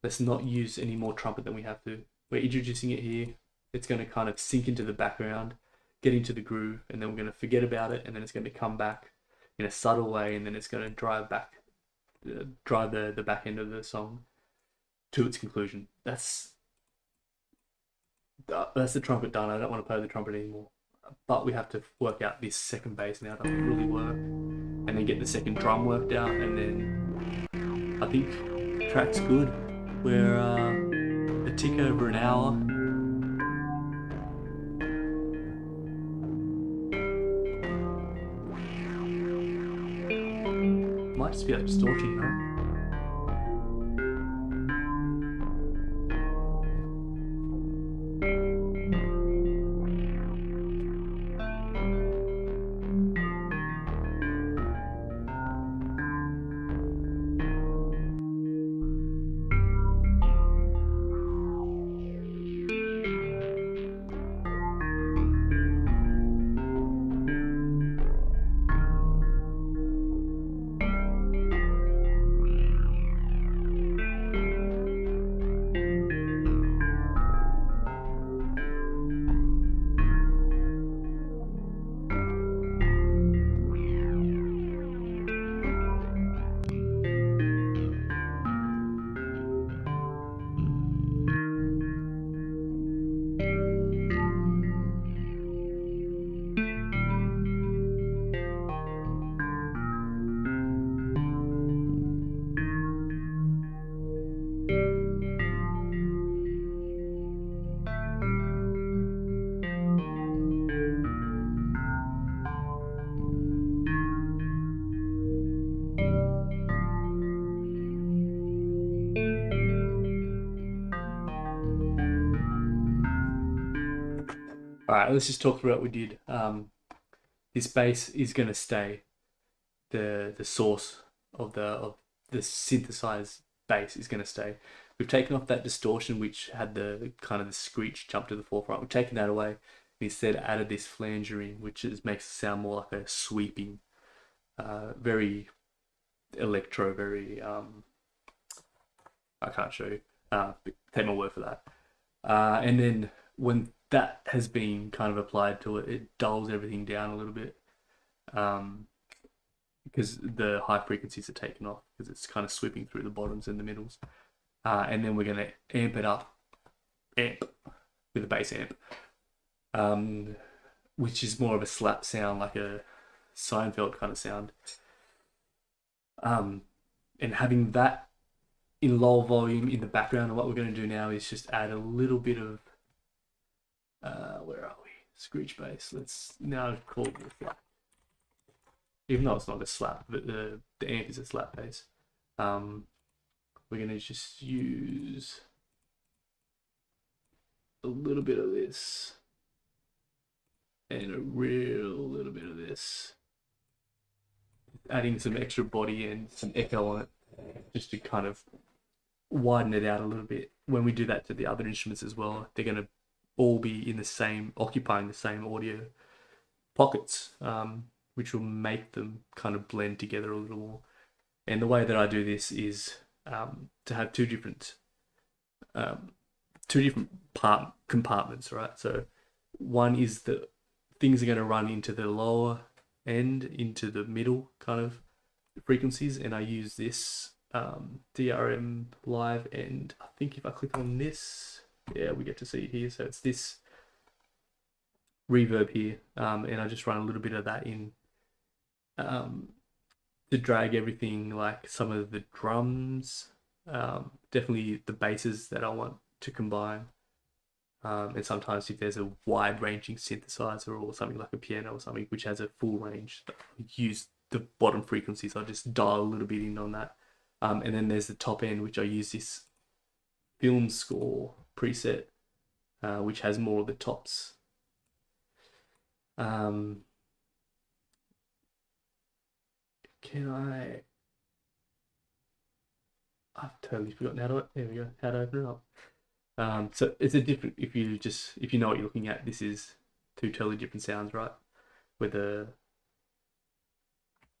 let's not use any more trumpet than we have to. We're introducing it here. It's going to kind of sink into the background, get into the groove, and then we're going to forget about it, and then it's going to come back in a subtle way, and then it's going to drive the back end of the song to its conclusion. That's the trumpet done. I don't want to play the trumpet anymore. But we have to work out this second bass now to really work, and then get the second drum worked out, and then I think the track's good. We're a tick over an hour. Might just be that distortion, you know? Alright, let's just talk through what we did. This bass is going to stay. The source of the synthesized bass is going to stay. We've taken off that distortion which had the kind of the screech jump to the forefront. We've taken that away. Instead added this flanger in, which makes it sound more like a sweeping, very electro, very I can't show you. Take my word for that. And then when that has been kind of applied to it, it dulls everything down a little bit. Because the high frequencies are taken off because it's kind of sweeping through the bottoms and the middles. And then we're going to amp it up, with a bass amp, which is more of a slap sound, like a Seinfeld kind of sound. And having that in low volume in the background, and what we're going to do now is just add a little bit of, where are we? Screech bass. Let's now call it a slap. Even though it's not a slap, but the amp is a slap bass. We're going to just use a little bit of this and a real little bit of this, adding some extra body and some echo on it just to kind of widen it out a little bit. When we do that to the other instruments as well, they're going to all be in the same, occupying the same audio pockets, which will make them kind of blend together a little more. And the way that I do this is to have two different compartments, right? So one is the things are going to run into the lower end, into the middle kind of frequencies, and I use this DRM live, and I think if I click on this, yeah, we get to see it here. So it's this reverb here, and I just run a little bit of that in to drag everything, like some of the drums, definitely the basses that I want to combine. And sometimes if there's a wide-ranging synthesizer or something like a piano or something which has a full range, I use the bottom frequencies. I just dial a little bit in on that. And then there's the top end, which I use this film score preset, which has more of the tops. I've totally forgotten how to, there we go, how to open it up. So it's a different, if you know what you're looking at, this is two totally different sounds, right?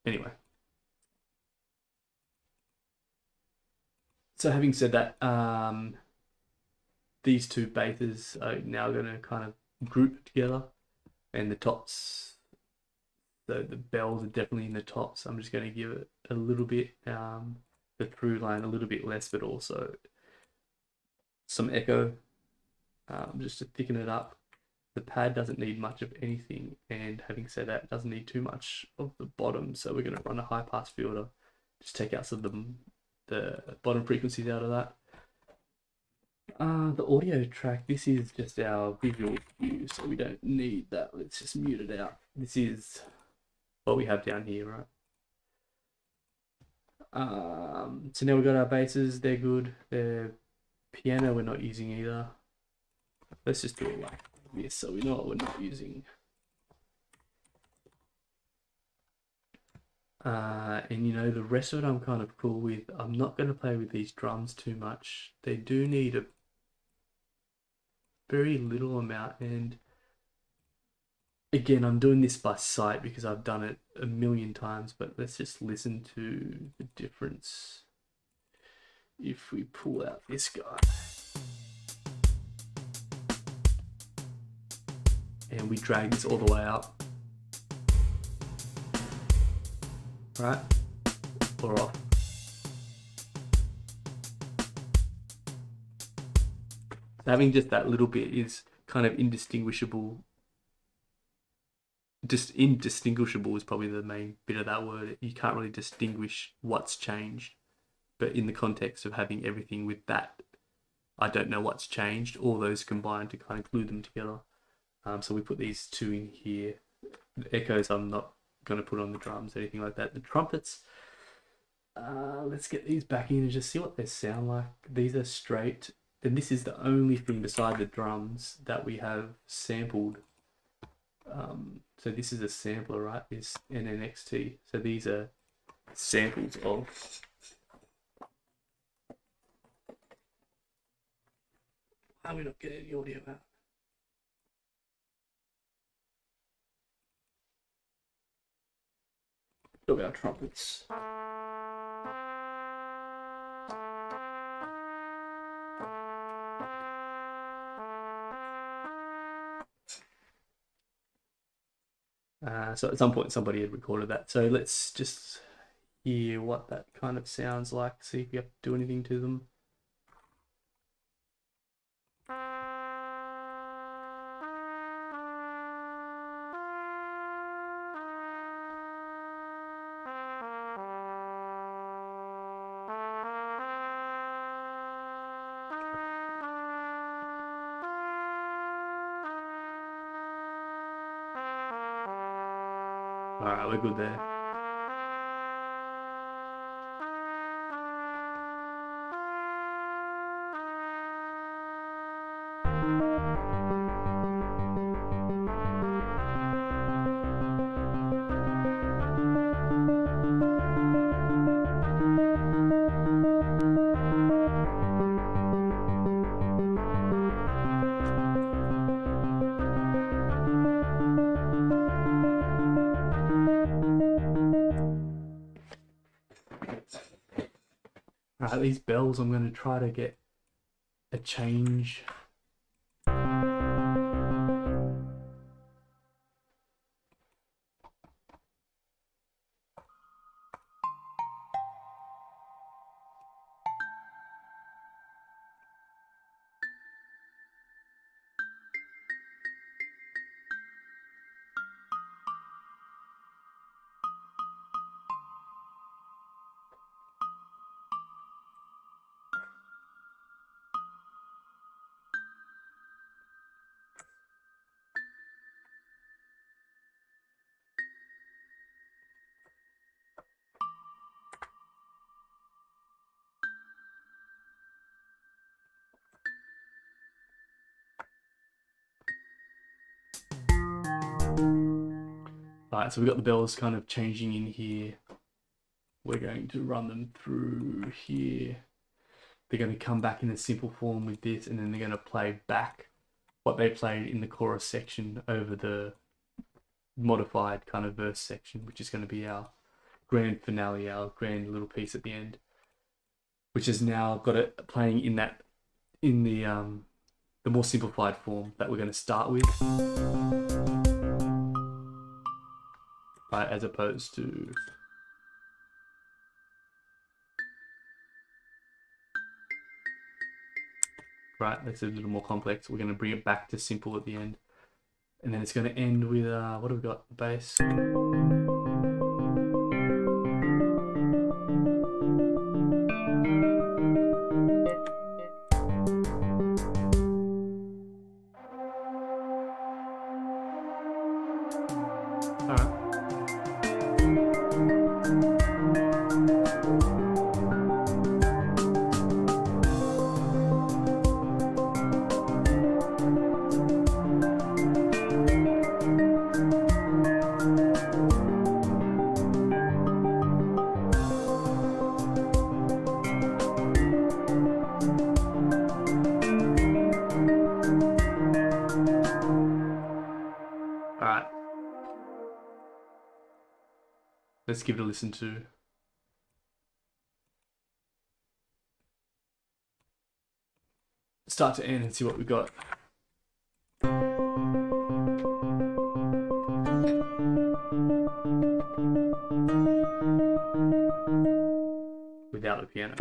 Anyway. So having said that, these two basses are now going to kind of group together, and the tops, so the bells are definitely in the tops. I'm just going to give it a little bit, the through line a little bit less, but also some echo, just to thicken it up. The pad doesn't need much of anything, and having said that, it doesn't need too much of the bottom, so we're going to run a high pass filter, just take out some of the bottom frequencies out of that. The audio track, this is just our visual cue, so we don't need that. Let's just mute it out. This is what we have down here, right? So now we've got our basses, they're good. The piano we're not using either. Let's just do it like this so we know what we're not using. And you know, the rest of it I'm kind of cool with. I'm not going to play with these drums too much. They do need a very little amount, and again, I'm doing this by sight because I've done it a million times, but let's just listen to the difference. If we pull out this guy and we drag this all the way up, right, or off. So having just that little bit is kind of indistinguishable. Just indistinguishable is probably the main bit of that word. You can't really distinguish what's changed, but in the context of having everything with that, I don't know what's changed. All those combined to kind of glue them together. So we put these two in here. The echoes I'm not going to put on the drums, anything like that. The trumpets, let's get these back in and just see what they sound like. These are straight, and this is the only thing beside the drums that we have sampled So this is a sampler, right? This NNXT. So these are samples of. How are we not getting the audio out? Of our trumpets. So at some point somebody had recorded that. So let's just hear what that kind of sounds like. See if we have to do anything to them. All right, we're good there. Alright, these bells, I'm going to try to get a change. Alright, so we've got the bells kind of changing in here. We're going to run them through here. They're going to come back in a simple form with this, and then they're going to play back what they played in the chorus section over the modified kind of verse section, which is going to be our grand finale, our grand little piece at the end, which has now got it playing in that, in the more simplified form that we're going to start with, right, as opposed to right, that's a little more complex. We're going to bring it back to simple at the end, and then it's going to end with what have we got? Bass. Let's give it a listen to. Start to end and see what we got. Without the piano.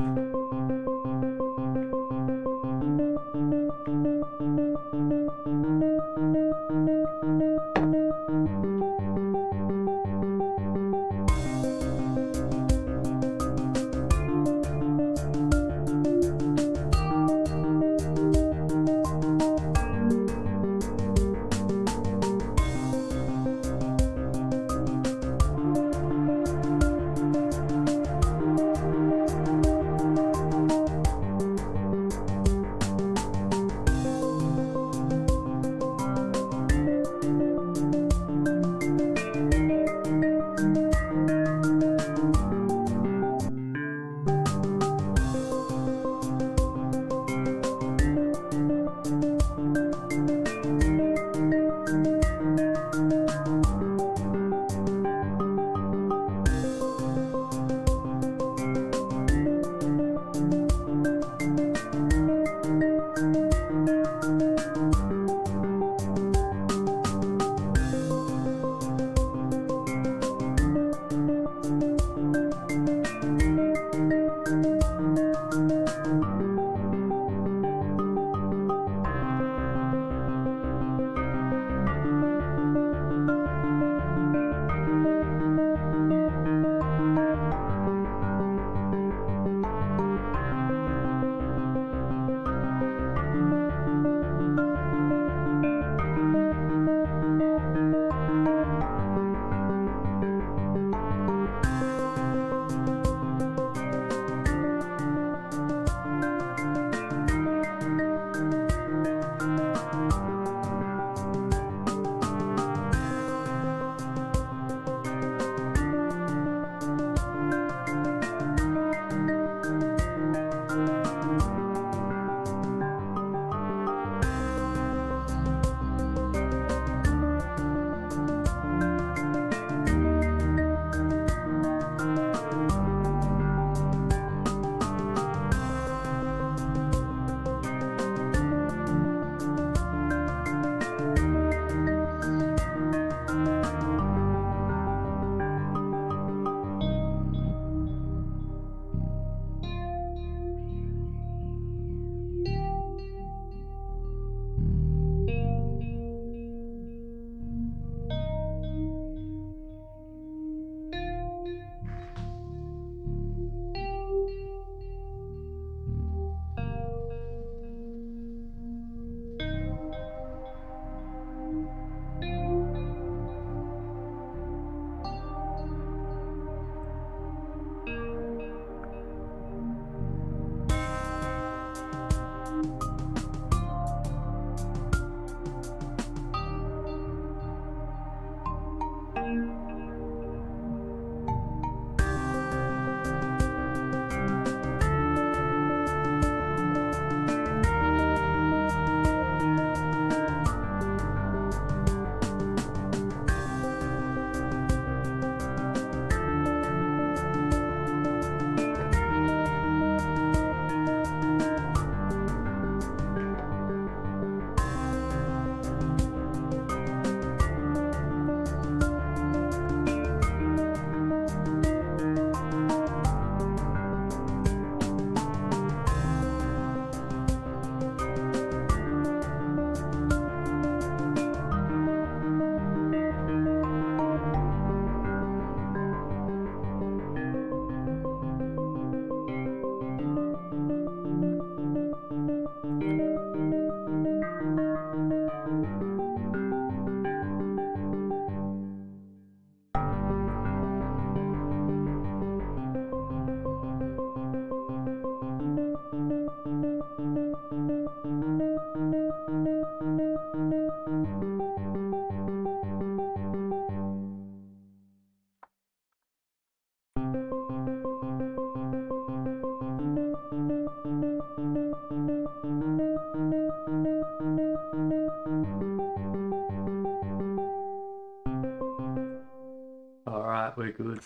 Alright, we're good.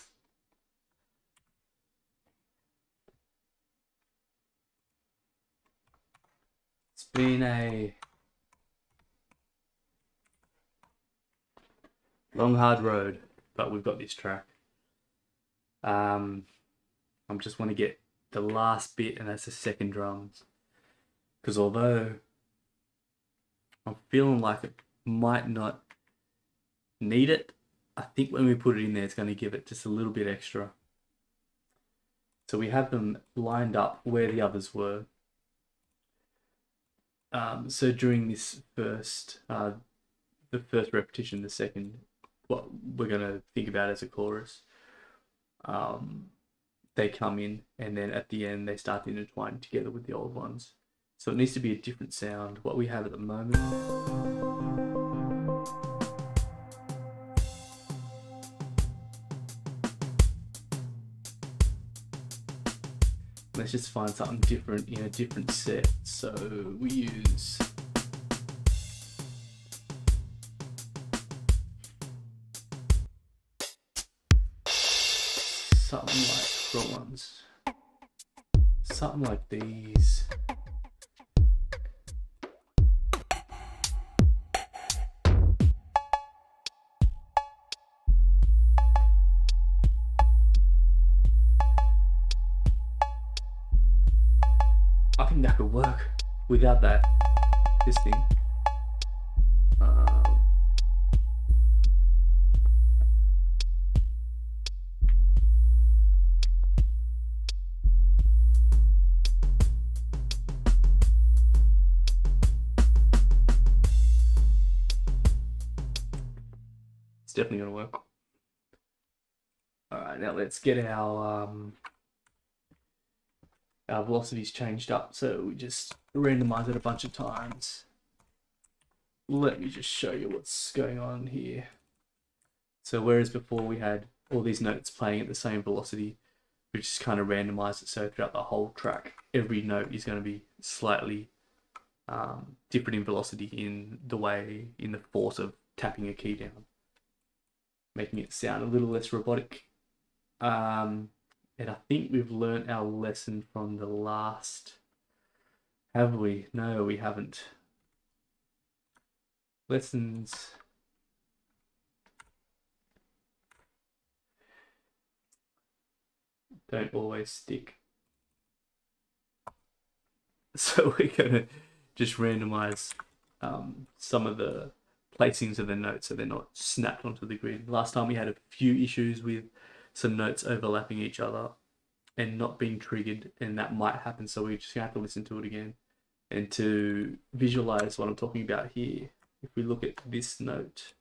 It's been a long, hard road, but we've got this track. I just want to get the last bit, and that's the second drums. Because although I'm feeling like it might not need it, I think when we put it in there, it's going to give it just a little bit extra. So we have them lined up where the others were. So during this first, the first repetition, the second, what we're going to think about as a chorus, they come in, and then at the end they start to intertwine together with the old ones. So it needs to be a different sound. What we have at the moment. Let's just find something different in a different set. So we use something like front ones. Something like these. I think that could work without this thing. It's definitely gonna work. All right, now let's get our velocities changed up. So we just randomize it a bunch of times. Let me just show you what's going on here. So whereas before we had all these notes playing at the same velocity, we just kind of randomized it so throughout the whole track, every note is going to be slightly different in velocity in the force of tapping a key down, making it sound a little less robotic. And I think we've learnt our lesson from the last. Have we? No, we haven't. Lessons. Don't always stick. So we're gonna just randomize some of the placings of the notes so they're not snapped onto the grid. Last time we had a few issues with some notes overlapping each other and not being triggered, and that might happen, so we're just gonna have to listen to it again. And to visualize what I'm talking about here, if we look at this note,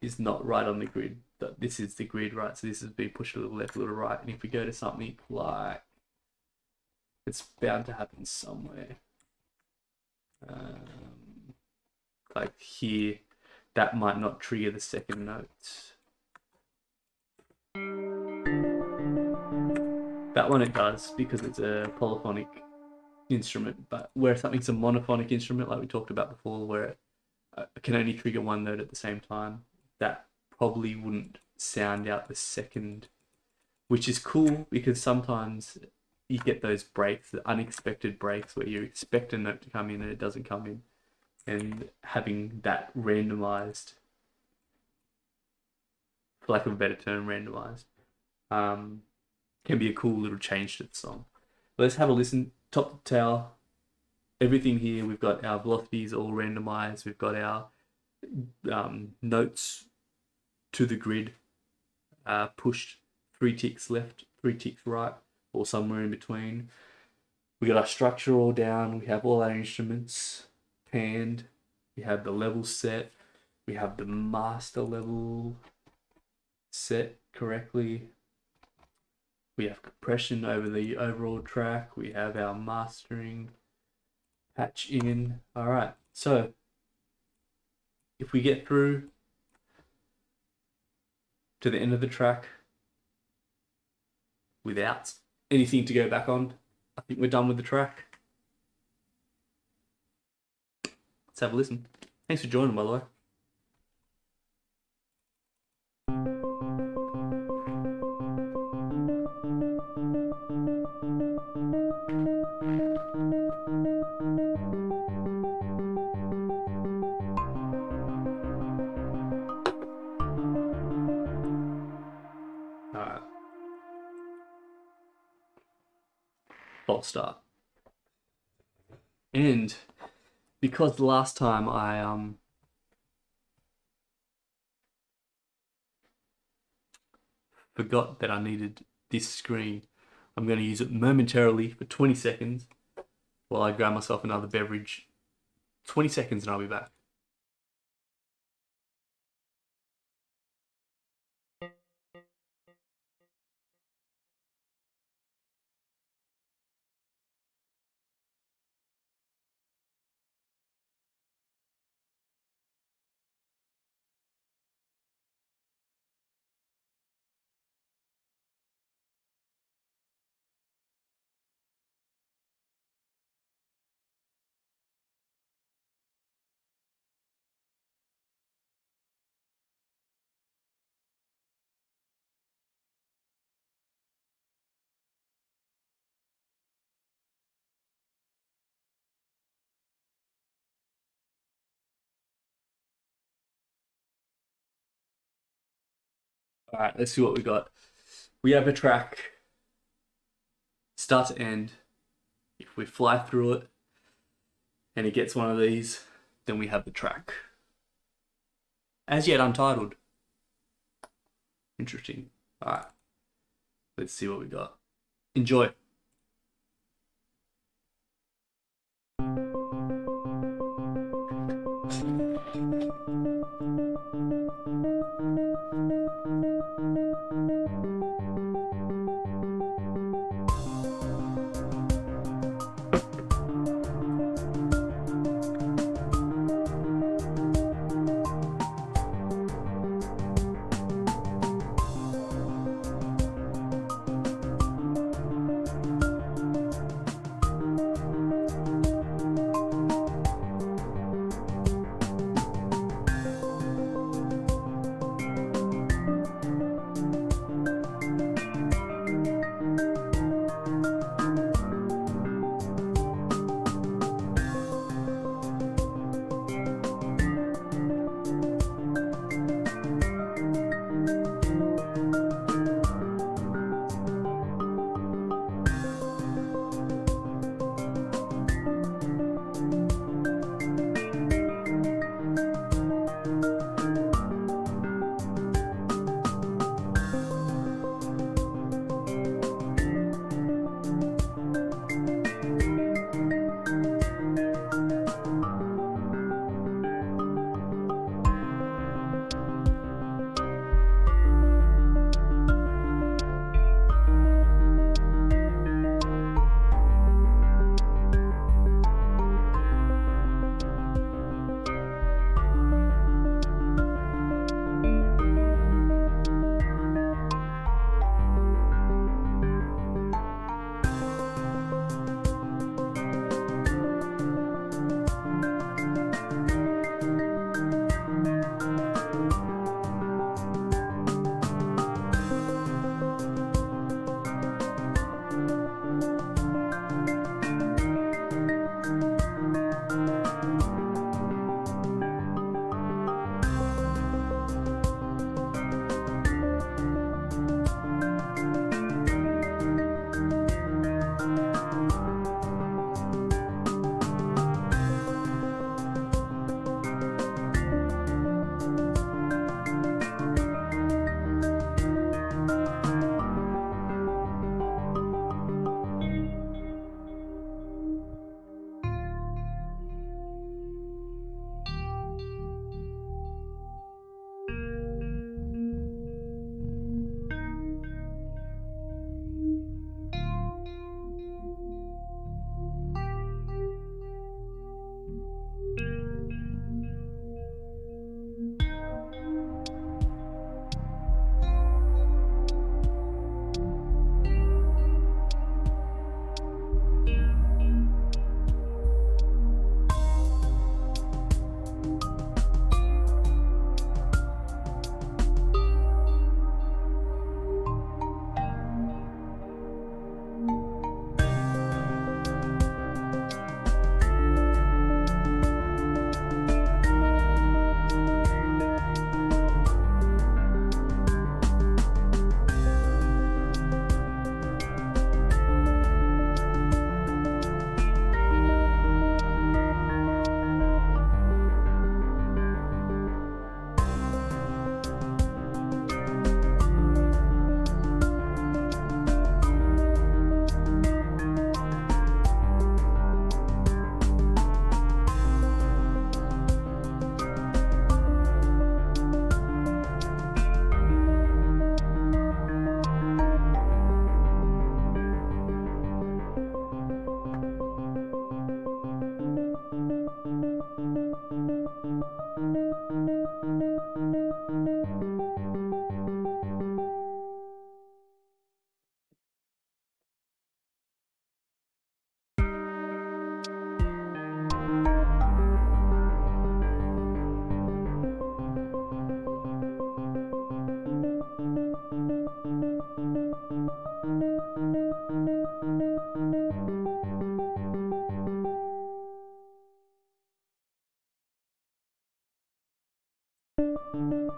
is not right on the grid, but this is the grid, right? So this is being pushed a little left, a little right. And if we go to something like, it's bound to happen somewhere. Like here, that might not trigger the second note. That one it does, because it's a polyphonic instrument, but where something's a monophonic instrument, like we talked about before, where it can only trigger one note at the same time, that probably wouldn't sound out the second, which is cool because sometimes you get those breaks, the unexpected breaks, where you expect a note to come in and it doesn't come in, and having that randomized, for lack of a better term, randomized, can be a cool little change to the song. Let's have a listen, top to tail. Everything here, we've got our velocities all randomized. We've got our notes to the grid, pushed 3 ticks left, 3 ticks right, or somewhere in between. We got our structure all down. We have all our instruments panned. We have the level set. We have the master level set correctly. We have compression over the overall track. We have our mastering patch in. All right, so if we get through to the end of the track without anything to go back on, I think we're done with the track. Let's have a listen. Thanks for joining, by the way. false start. And because the last time I forgot that I needed this screen, I'm going to use it momentarily for 20 seconds while I grab myself another beverage. 20 seconds and I'll be back. All right, let's see what we got. We have a track, start to end. If we fly through it and it gets one of these, then we have the track. As yet untitled. Interesting. All right, let's see what we got. Enjoy.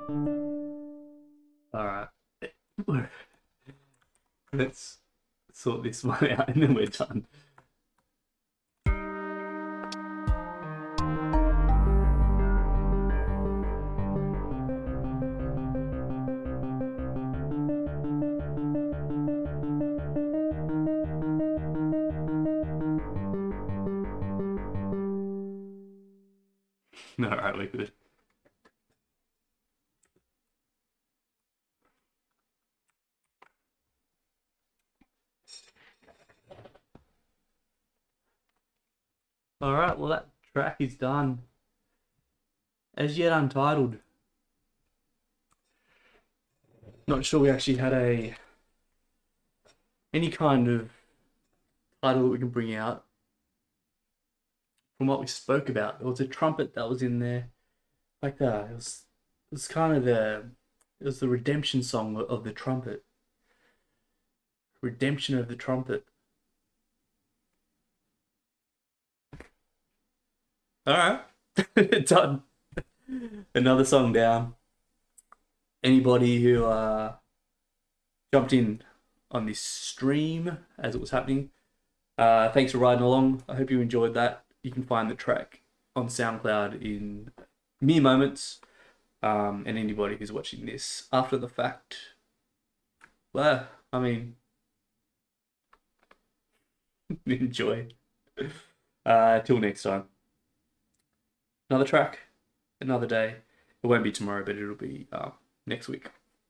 All right. Let's sort this one out and then we're done. All right, we're good. All right, well, that track is done. As yet untitled. Not sure we actually had any kind of title that we can bring out from what we spoke about. There was a trumpet that was in there, like that. It was kind of it was the redemption song of the trumpet. Redemption of the trumpet. All right, done. Another song down. Anybody who jumped in on this stream as it was happening, thanks for riding along. I hope you enjoyed that. You can find the track on SoundCloud in mere moments. And anybody who's watching this after the fact, well, I mean, enjoy. Till next time. Another track, another day. It won't be tomorrow, but it'll be next week.